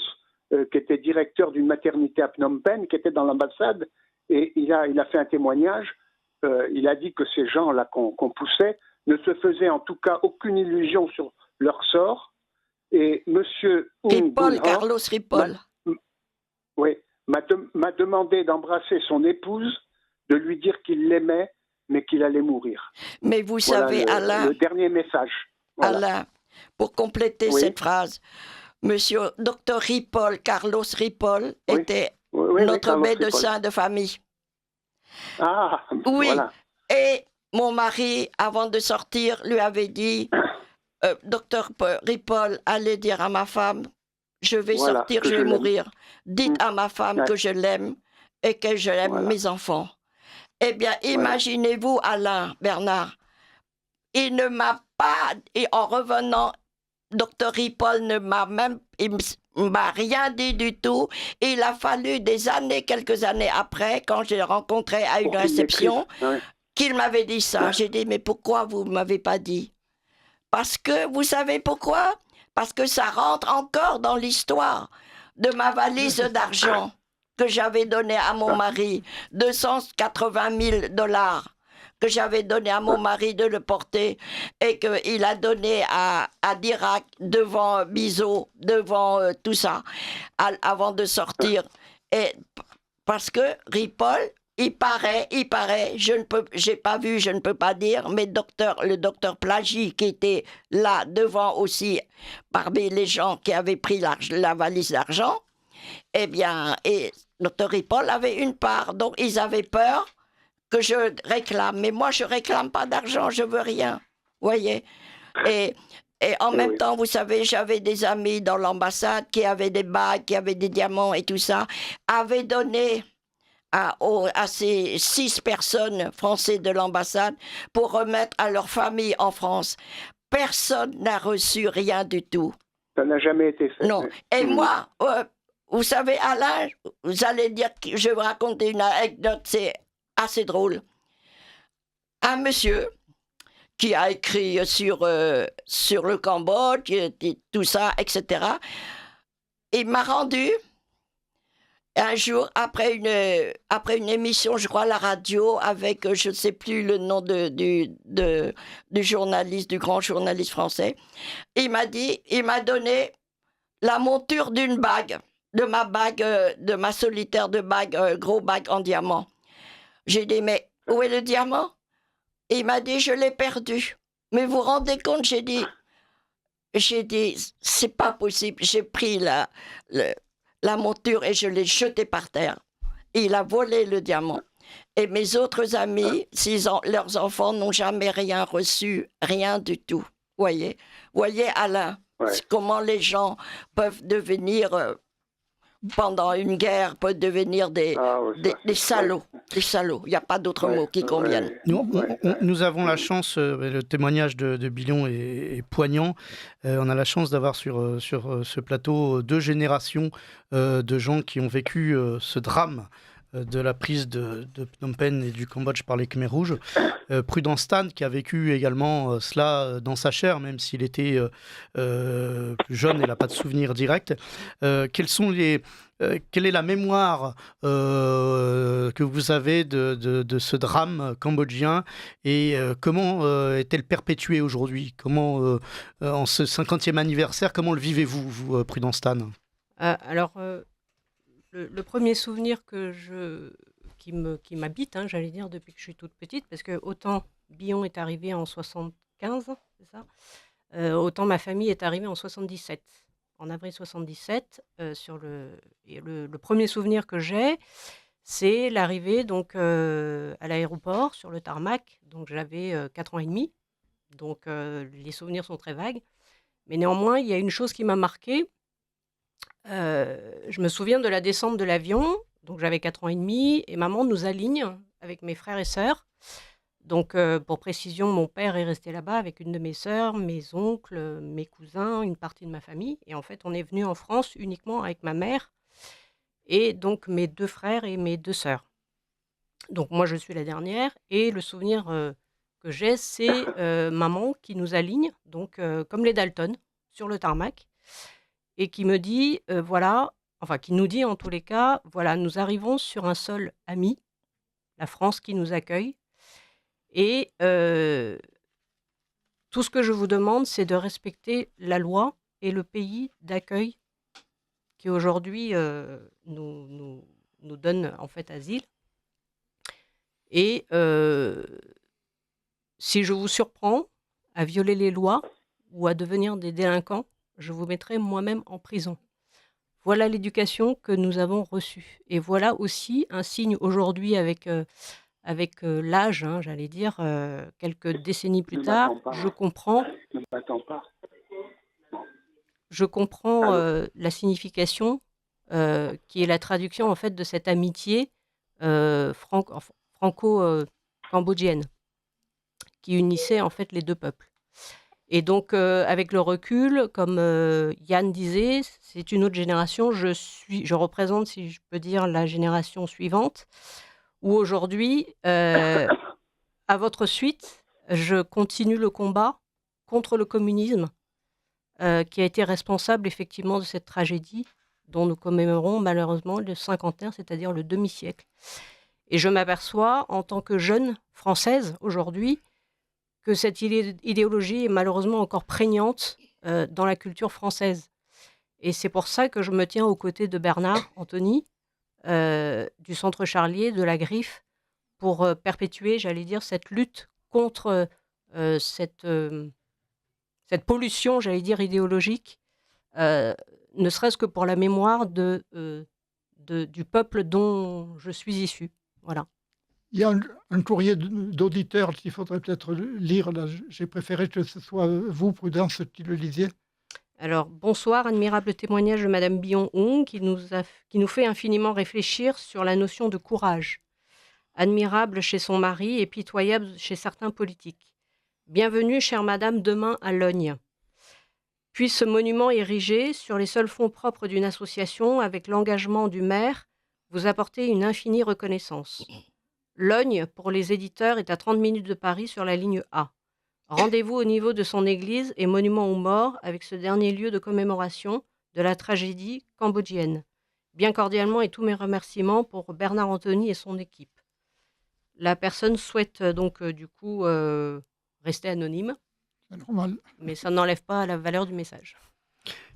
qui était directeur d'une maternité à Phnom Penh, qui était dans l'ambassade, et il a fait un témoignage. Il a dit que ces gens-là qu'on poussait ne se faisaient en tout cas aucune illusion sur leur sort. Et monsieur Carlos Ripoll, m'a demandé d'embrasser son épouse, de lui dire qu'il l'aimait, mais qu'il allait mourir. Mais vous savez, Alain... Le dernier message. Voilà. Alain, pour compléter cette phrase, monsieur Dr Ripoll, Carlos Ripoll, était notre médecin de famille. Ah, oui. Voilà. Et mon mari, avant de sortir, lui avait dit, Dr Ripoll, allez dire à ma femme, je vais sortir, je vais mourir. Dites à ma femme que je l'aime et que je l'aime mes enfants. Eh bien, imaginez-vous, Alain, Bernard, il ne m'a pas, et en revenant, Dr Ripoll ne m'a rien dit du tout. Il a fallu quelques années après, quand je l'ai rencontré à une réception, qu'il m'avait dit ça. J'ai dit, mais pourquoi vous ne m'avez pas dit? Parce que, vous savez pourquoi? Parce que ça rentre encore dans l'histoire de ma valise d'argent que j'avais donnée à mon mari, 280 000 $. Que j'avais donné à mon mari de le porter et qu'il a donné à Dirac devant Bizot, devant tout ça, avant de sortir. Et parce que Ripoll, il paraît, j'ai pas vu, je ne peux pas dire, mais le docteur Plagy, qui était là devant aussi, parmi les gens qui avaient pris la valise d'argent, eh bien, et Notre Ripoll avait une part, donc ils avaient peur que je réclame. Mais moi, je réclame pas d'argent, je veux rien. Vous voyez? Et en même temps, vous savez, j'avais des amis dans l'ambassade qui avaient des bagues, qui avaient des diamants et tout ça, avaient donné à ces 6 personnes françaises de l'ambassade pour remettre à leur famille en France. Personne n'a reçu rien du tout. Ça n'a jamais été fait. Non. Et moi, vous savez, Alain, vous allez dire que je vais vous raconter une anecdote, c'est assez drôle. Un monsieur qui a écrit sur le Cambodge, tout ça, etc. Il m'a rendu un jour après une émission, je crois, à la radio, avec, je ne sais plus le nom du journaliste, du grand journaliste français. Il m'a donné la monture d'une bague, de ma solitaire de bague, gros bague en diamant. J'ai dit, mais où est le diamant? Et il m'a dit, je l'ai perdu. Mais vous vous rendez compte, j'ai dit, c'est pas possible. J'ai pris la monture et je l'ai jetée par terre. Et il a volé le diamant. Et mes autres amis, leurs enfants n'ont jamais rien reçu, rien du tout. Voyez, Alain, comment les gens peuvent devenir, pendant une guerre, peuvent devenir des salauds. Des salauds, il n'y a pas d'autre mot qui convienne. Nous avons la chance, le témoignage de Billon est poignant, on a la chance d'avoir sur ce plateau 2 générations de gens qui ont vécu ce drame de la prise de Phnom Penh et du Cambodge par les Khmers rouges. Prudence Stan, qui a vécu également cela dans sa chair, même s'il était plus jeune, il n'a pas de souvenir direct. Quelle est la mémoire que vous avez de ce drame cambodgien et comment est-elle perpétuée aujourd'hui? Comment, en ce 50e anniversaire, comment le vivez-vous, vous, Prudence Stan? Alors, le premier souvenir qui m'habite, j'allais dire, depuis que je suis toute petite, parce que autant Billon est arrivé en 75, c'est ça, autant ma famille est arrivée en 77. En avril 77, le premier souvenir que j'ai, c'est l'arrivée donc à l'aéroport sur le tarmac. Donc j'avais 4 ans et demi, donc les souvenirs sont très vagues. Mais néanmoins, il y a une chose qui m'a marquée. Je me souviens de la descente de l'avion, donc j'avais 4 ans et demi, et maman nous aligne avec mes frères et sœurs. Donc, pour précision, mon père est resté là-bas avec une de mes sœurs, mes oncles, mes cousins, une partie de ma famille. Et en fait, on est venu en France uniquement avec ma mère et donc mes 2 frères et mes 2 sœurs. Donc, moi, je suis la dernière. Et le souvenir que j'ai, c'est maman qui nous aligne, donc comme les Dalton, sur le tarmac, et qui me dit, qui nous dit en tous les cas, voilà, nous arrivons sur un sol ami, la France qui nous accueille. Et tout ce que je vous demande, c'est de respecter la loi et le pays d'accueil qui aujourd'hui nous donne en fait asile. Et si je vous surprends à violer les lois ou à devenir des délinquants, je vous mettrai moi-même en prison. Voilà l'éducation que nous avons reçue. Et voilà aussi un signe aujourd'hui avec l'âge, j'allais dire, quelques décennies plus tard, je comprends la signification qui est la traduction en fait de cette amitié franco-cambodgienne qui unissait en fait les 2 peuples. Et donc, avec le recul, comme Yann disait, c'est une autre génération. Je représente, si je peux dire, la génération suivante, où aujourd'hui, à votre suite, je continue le combat contre le communisme, qui a été responsable effectivement de cette tragédie dont nous commémorons malheureusement le cinquantenaire, c'est-à-dire le demi-siècle. Et je m'aperçois, en tant que jeune française aujourd'hui, que cette idéologie est malheureusement encore prégnante dans la culture française. Et c'est pour ça que je me tiens aux côtés de Bernard Anthony, du Centre Charlier, de la Griffe, pour perpétuer, j'allais dire, cette lutte contre cette pollution, j'allais dire, idéologique, ne serait-ce que pour la mémoire de du peuple dont je suis issu. Voilà. Il y a un courrier d'auditeurs qu'il faudrait peut-être lire. Là. J'ai préféré que ce soit vous, Prudence, qui le lisiez. Alors, bonsoir, admirable témoignage de Madame Billon-Hung qui nous fait infiniment réfléchir sur la notion de courage. Admirable chez son mari et pitoyable chez certains politiques. Bienvenue, chère Madame, demain à Logne. Puis ce monument érigé sur les seuls fonds propres d'une association avec l'engagement du maire vous apporter une infinie reconnaissance. Logne, pour les éditeurs, est à 30 minutes de Paris sur la ligne A. Rendez-vous au niveau de son église et monument aux morts avec ce dernier lieu de commémoration de la tragédie cambodgienne. Bien cordialement et tous mes remerciements pour Bernard Anthony et son équipe. La personne souhaite donc du coup rester anonyme. C'est normal. Mais ça n'enlève pas la valeur du message.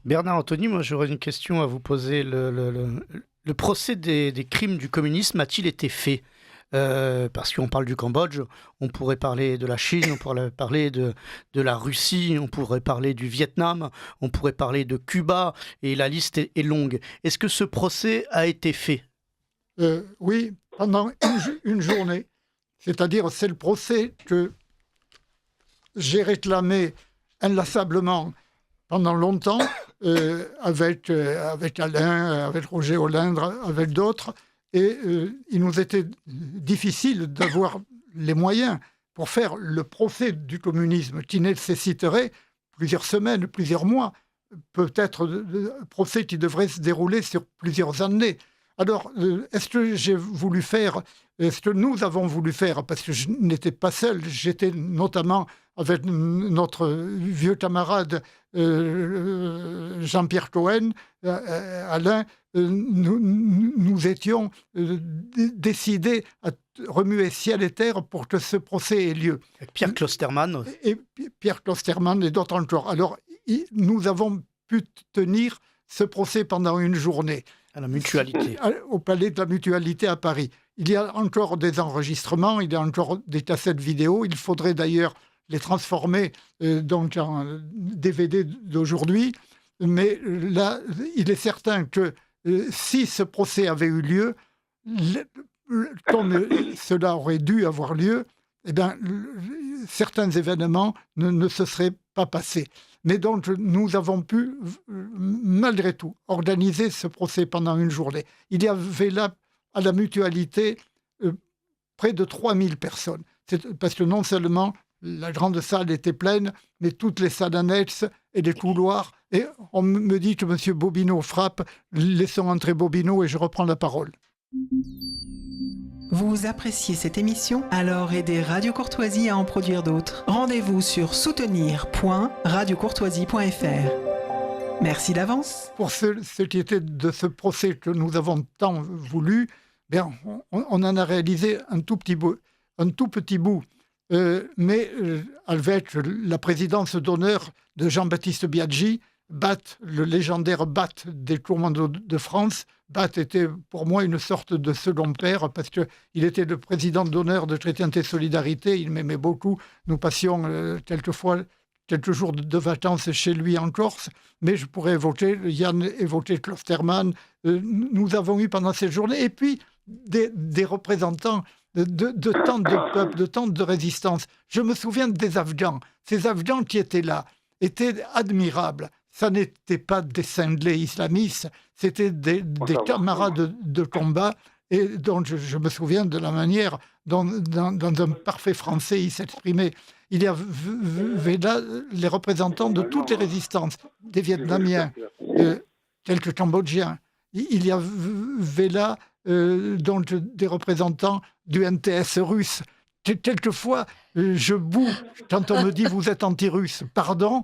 Bernard Anthony, moi j'aurais une question à vous poser. Le procès des crimes du communisme a-t-il été fait ? Parce qu'on parle du Cambodge, on pourrait parler de la Chine, on pourrait parler de la Russie, on pourrait parler du Vietnam, on pourrait parler de Cuba, et la liste est longue. Est-ce que ce procès a été fait ? Oui, pendant une journée. C'est-à-dire, c'est le procès que j'ai réclamé inlassablement pendant longtemps avec Alain, avec Roger Olindre, avec d'autres. Et il nous était difficile d'avoir les moyens pour faire le procès du communisme qui nécessiterait plusieurs semaines, plusieurs mois, peut-être un procès qui devrait se dérouler sur plusieurs années. Alors, est-ce que nous avons voulu faire, parce que je n'étais pas seul, j'étais notamment avec notre vieux camarade Jean-Pierre Cohen, Alain, nous étions décidés à remuer ciel et terre pour que ce procès ait lieu. Avec Pierre Klosterman. Et Pierre Klosterman et d'autres encore. Alors, nous avons pu tenir ce procès pendant une journée. À la Mutualité. Au Palais de la Mutualité à Paris. Il y a encore des enregistrements, il y a encore des cassettes vidéo. Il faudrait d'ailleurs les transformer donc en DVD d'aujourd'hui. Mais là, il est certain que si ce procès avait eu lieu, comme cela aurait dû avoir lieu, eh bien, certains événements ne se seraient pas passés. Mais donc, nous avons pu, malgré tout, organiser ce procès pendant une journée. Il y avait là, à la Mutualité, près de 3000 personnes. Parce que non seulement la grande salle était pleine, mais toutes les salles annexes et les couloirs. Et on me dit que M. Bobineau frappe. Laissons entrer Bobineau et je reprends la parole. Vous appréciez cette émission? Alors aidez Radio Courtoisie à en produire d'autres. Rendez-vous sur soutenir.radiocourtoisie.fr. Merci d'avance. Pour ce qui était de ce procès que nous avons tant voulu, bien, on en a réalisé un tout petit bout. Mais avec la présidence d'honneur de Jean-Baptiste Biaggi, Bat, le légendaire Bat des commandos de France. Bat était pour moi une sorte de second père parce qu'il était le président d'honneur de Chrétienté Solidarité. Il m'aimait beaucoup. Nous passions quelquefois quelques jours de vacances chez lui en Corse. Mais je pourrais Yann évoquer Klosterman. Nous avons eu pendant cette journée. Et puis des représentants de tant de peuples, de tant de résistance. Je me souviens des Afghans. Ces Afghans qui étaient là étaient admirables. Ça n'était pas des cinglés islamistes, c'était des camarades de combat. Et donc, je me souviens de la manière dont, dans un parfait français, il s'exprimait. Il y avait là les représentants de toutes les résistances, des Vietnamiens, quelques Cambodgiens. Il y avait là donc des représentants du NTS russe. Quelquefois, je boue quand on me dit « vous êtes anti-russe ». Pardon,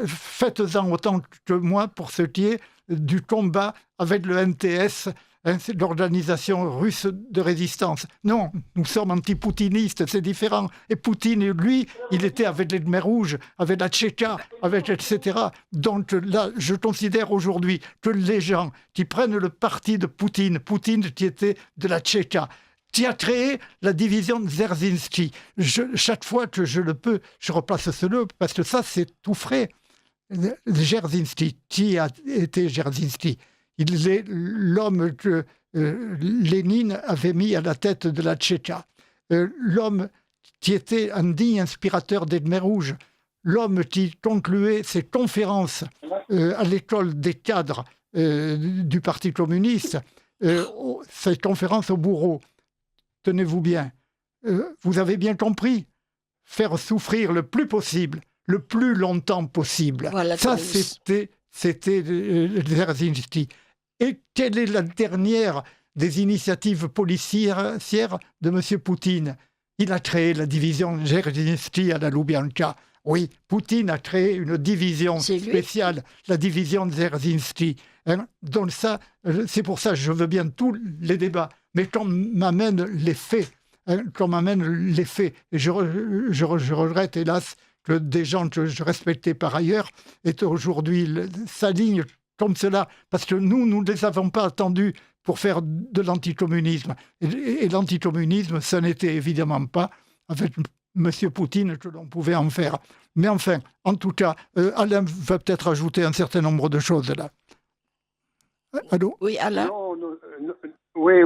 faites-en autant que moi pour ce qui est du combat avec le NTS, c'est l'organisation russe de résistance. Non, nous sommes anti-poutinistes, c'est différent. Et Poutine, lui, il était avec les Khmers rouges, avec la Tchéka, avec etc. Donc là, je considère aujourd'hui que les gens qui prennent le parti de Poutine qui était de la Tchéka, qui a créé la division de Dzerzhinsky. Chaque fois que je le peux, je replace ce nom, parce que ça, c'est tout frais. Dzerzhinsky, qui a été Dzerzhinsky? Il est l'homme que Lénine avait mis à la tête de la Tchétcha. L'homme qui était un digne inspirateur des Khmers rouges. L'homme qui concluait ses conférences à l'école des cadres du Parti communiste, ces conférences au bourreau. Tenez-vous bien, vous avez bien compris, faire souffrir le plus possible, le plus longtemps possible. Voilà, ça, c'était Dzerzhinsky. Et quelle est la dernière des initiatives policières de M. Poutine? Il a créé la division Dzerzhinsky à la Loubianka. Oui, Poutine a créé une division spéciale, la division Dzerzhinsky. Donc ça, c'est pour ça que je veux bien tous les débats, mais qu'on m'amène les faits. Et je regrette, hélas, que des gens que je respectais par ailleurs aient aujourd'hui s'alignent comme cela, parce que nous ne les avons pas attendus pour faire de l'anticommunisme. Et l'anticommunisme, ça n'était évidemment pas avec M. Poutine que l'on pouvait en faire. Mais enfin, en tout cas, Alain va peut-être ajouter un certain nombre de choses là. Allô ? Oui, Alain. Oui.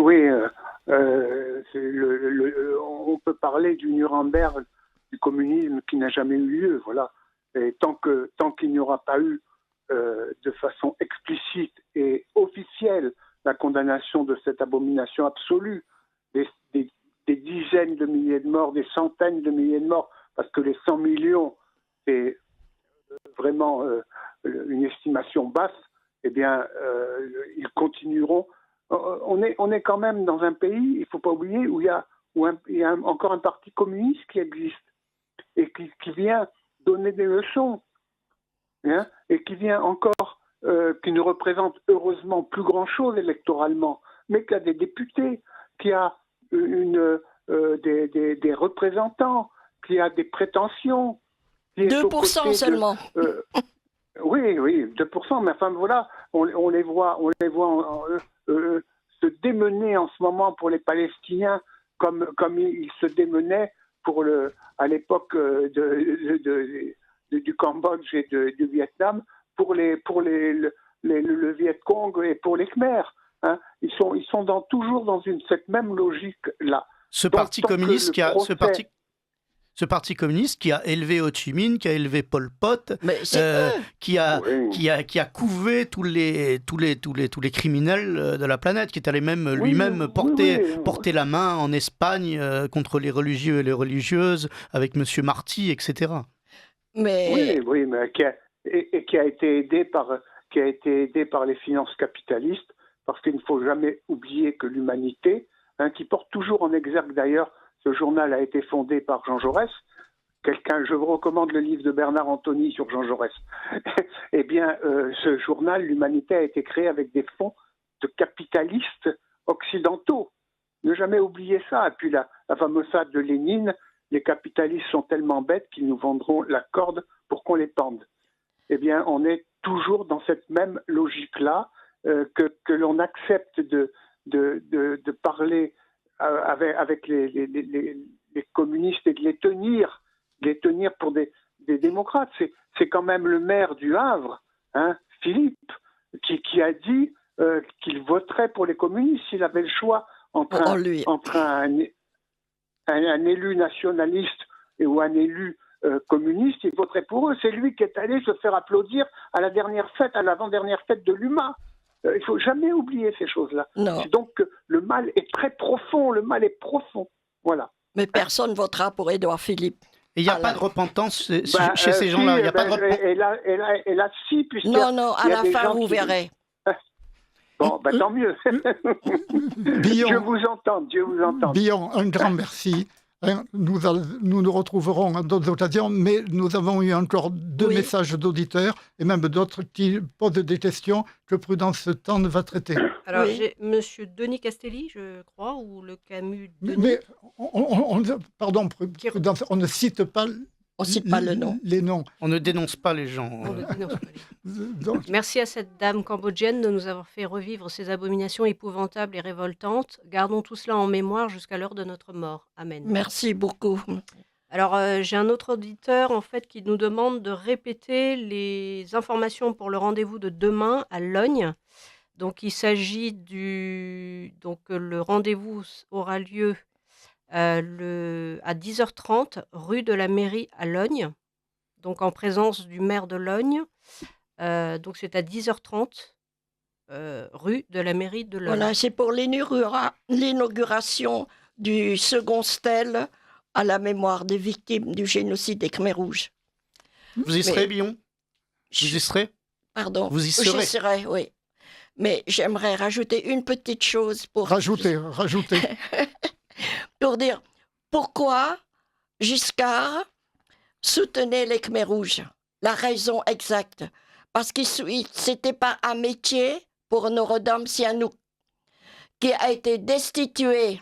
On peut parler du Nuremberg, du communisme qui n'a jamais eu lieu. Voilà. Et tant qu'il n'y aura pas eu de façon explicite et officielle la condamnation de cette abomination absolue, des dizaines de milliers de morts, des centaines de milliers de morts, parce que les 100 millions, c'est vraiment une estimation basse, eh bien, ils continueront. On est quand même dans un pays, il ne faut pas oublier, où il y a encore un parti communiste qui existe et qui vient donner des leçons, hein, et qui vient encore, qui ne représente heureusement plus grand-chose électoralement, mais qui a des députés, qui a des représentants, qui a des prétentions. 2% seulement. Oui, 2%, mais enfin voilà, on les voit se démener en ce moment pour les Palestiniens comme ils se démenaient à l'époque du Cambodge et du Vietnam pour le Viet Cong et pour les Khmers. Hein. Ils sont toujours dans cette même logique-là. Ce parti communiste qui a élevé Ho Chi Minh, qui a élevé Pol Pot, qui a couvé tous les criminels de la planète, qui est allé même lui-même porter la main en Espagne contre les religieux et les religieuses avec Monsieur Marty, etc. Mais qui a été aidé par les finances capitalistes, parce qu'il ne faut jamais oublier que l'humanité, qui porte toujours en exergue d'ailleurs. Ce journal a été fondé par Jean Jaurès. Je vous recommande le livre de Bernard Anthony sur Jean Jaurès. Eh bien, ce journal, l'Humanité, a été créé avec des fonds de capitalistes occidentaux. Ne jamais oublier ça. Et puis la fameuse phrase de Lénine, les capitalistes sont tellement bêtes qu'ils nous vendront la corde pour qu'on les pende. Eh bien, on est toujours dans cette même logique-là, que l'on accepte de parler avec les communistes et de les tenir pour des démocrates. C'est quand même le maire du Havre, Philippe, qui a dit qu'il voterait pour les communistes s'il avait le choix entre un élu nationaliste ou un élu communiste, il voterait pour eux. C'est lui qui est allé se faire applaudir à l'avant-dernière fête de l'UMA. Il ne faut jamais oublier ces choses-là. C'est donc que le mal est très profond, Voilà. Mais personne ne votera pour Édouard Philippe. Et il n'y a pas de repentance chez ces gens-là. Et là, si, puisque... Non, à la fin, vous verrez. Bon, tant mieux. Billon, Dieu vous entende. Billon, un grand merci. Nous nous retrouverons à d'autres occasions, mais nous avons eu encore deux messages d'auditeurs et même d'autres qui posent des questions que Prudence Tende va traiter. Alors, j'ai Monsieur Denis Castelli, je crois, ou le Camus Denis. Mais pardon, Prudence, on ne cite pas... On ne cite pas les noms. On ne dénonce pas les gens. Merci à cette dame cambodgienne de nous avoir fait revivre ces abominations épouvantables et révoltantes. Gardons tout cela en mémoire jusqu'à l'heure de notre mort. Amen. Merci beaucoup. Alors, j'ai un autre auditeur en fait qui nous demande de répéter les informations pour le rendez-vous de demain à Logne. Donc il s'agit donc le rendez-vous aura lieu à 10h30 rue de la Mairie à Logne, donc en présence du maire de Logne. Donc c'est à 10h30 rue de la Mairie de Logne. Voilà, c'est pour l'inauguration du second stèle à la mémoire des victimes du génocide des Khmers rouges. Vous y serez, Mais- Billon? Vous y serez? Pardon. Vous y serez? J'y serai, oui. Mais j'aimerais rajouter une petite chose pour Rajoutez. pour dire pourquoi Giscard soutenait les Khmers rouges. La raison exacte. Parce que c'était pas un métier pour Norodom Sihanouk, qui a été destitué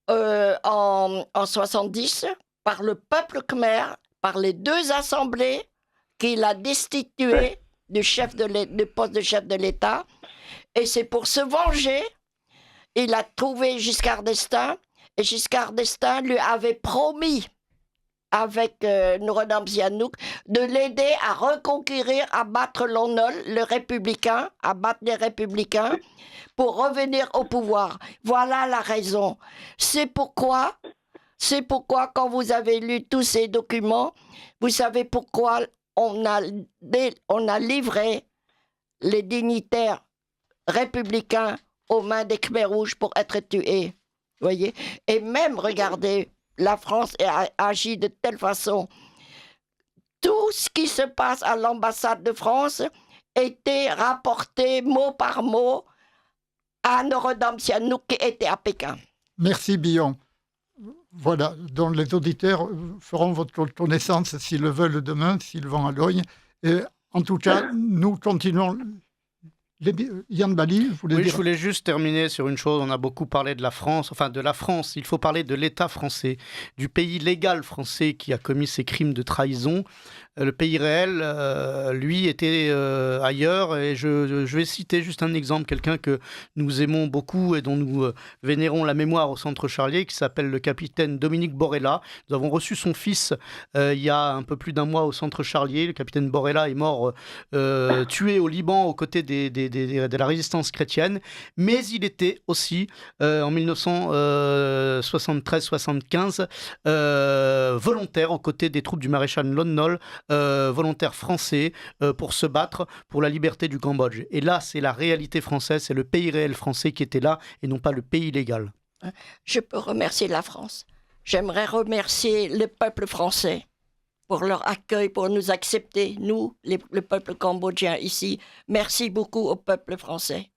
en 70 par le peuple khmer, par les deux assemblées, qu'il a destitué du poste de chef de l'État. Et c'est pour se venger, il a trouvé Giscard d'Estaing, et Giscard d'Estaing lui avait promis, avec Norodom Sihanouk, de l'aider à reconquérir, à battre l'ONOL, le républicain, à battre les républicains, pour revenir au pouvoir. Voilà la raison. C'est pourquoi, quand vous avez lu tous ces documents, vous savez pourquoi on a livré les dignitaires républicains aux mains des Khmers rouges pour être tués. Voyez. Et même, regardez, la France a agi de telle façon. Tout ce qui se passe à l'ambassade de France était rapporté mot par mot à Norodom Sihanouk qui était à Pékin. Merci, Billon. Voilà, donc les auditeurs feront votre connaissance s'ils le veulent demain, s'ils vont à Logne. Et en tout cas, nous continuons. Yann Bali, vous voulez Oui, dire... je voulais juste terminer sur une chose. On a beaucoup parlé de la France, enfin de la France. Il faut parler de l'État français, du pays légal français qui a commis ces crimes de trahison. Le pays réel, lui, était ailleurs. Et je vais citer juste un exemple, quelqu'un que nous aimons beaucoup et dont nous vénérons la mémoire au Centre Charlier, qui s'appelle le capitaine Dominique Borella. Nous avons reçu son fils il y a un peu plus d'un mois au Centre Charlier. Le capitaine Borella est mort tué au Liban aux côtés de la résistance chrétienne. Mais il était aussi, en 1973-75, volontaire aux côtés des troupes du maréchal Lon Nol, volontaire français pour se battre pour la liberté du Cambodge. Et là, c'est la réalité française, c'est le pays réel français qui était là et non pas le pays légal. Je peux remercier la France. J'aimerais remercier le peuple français pour leur accueil, pour nous accepter, nous, le peuple cambodgien ici. Merci beaucoup au peuple français.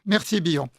Merci, Billon.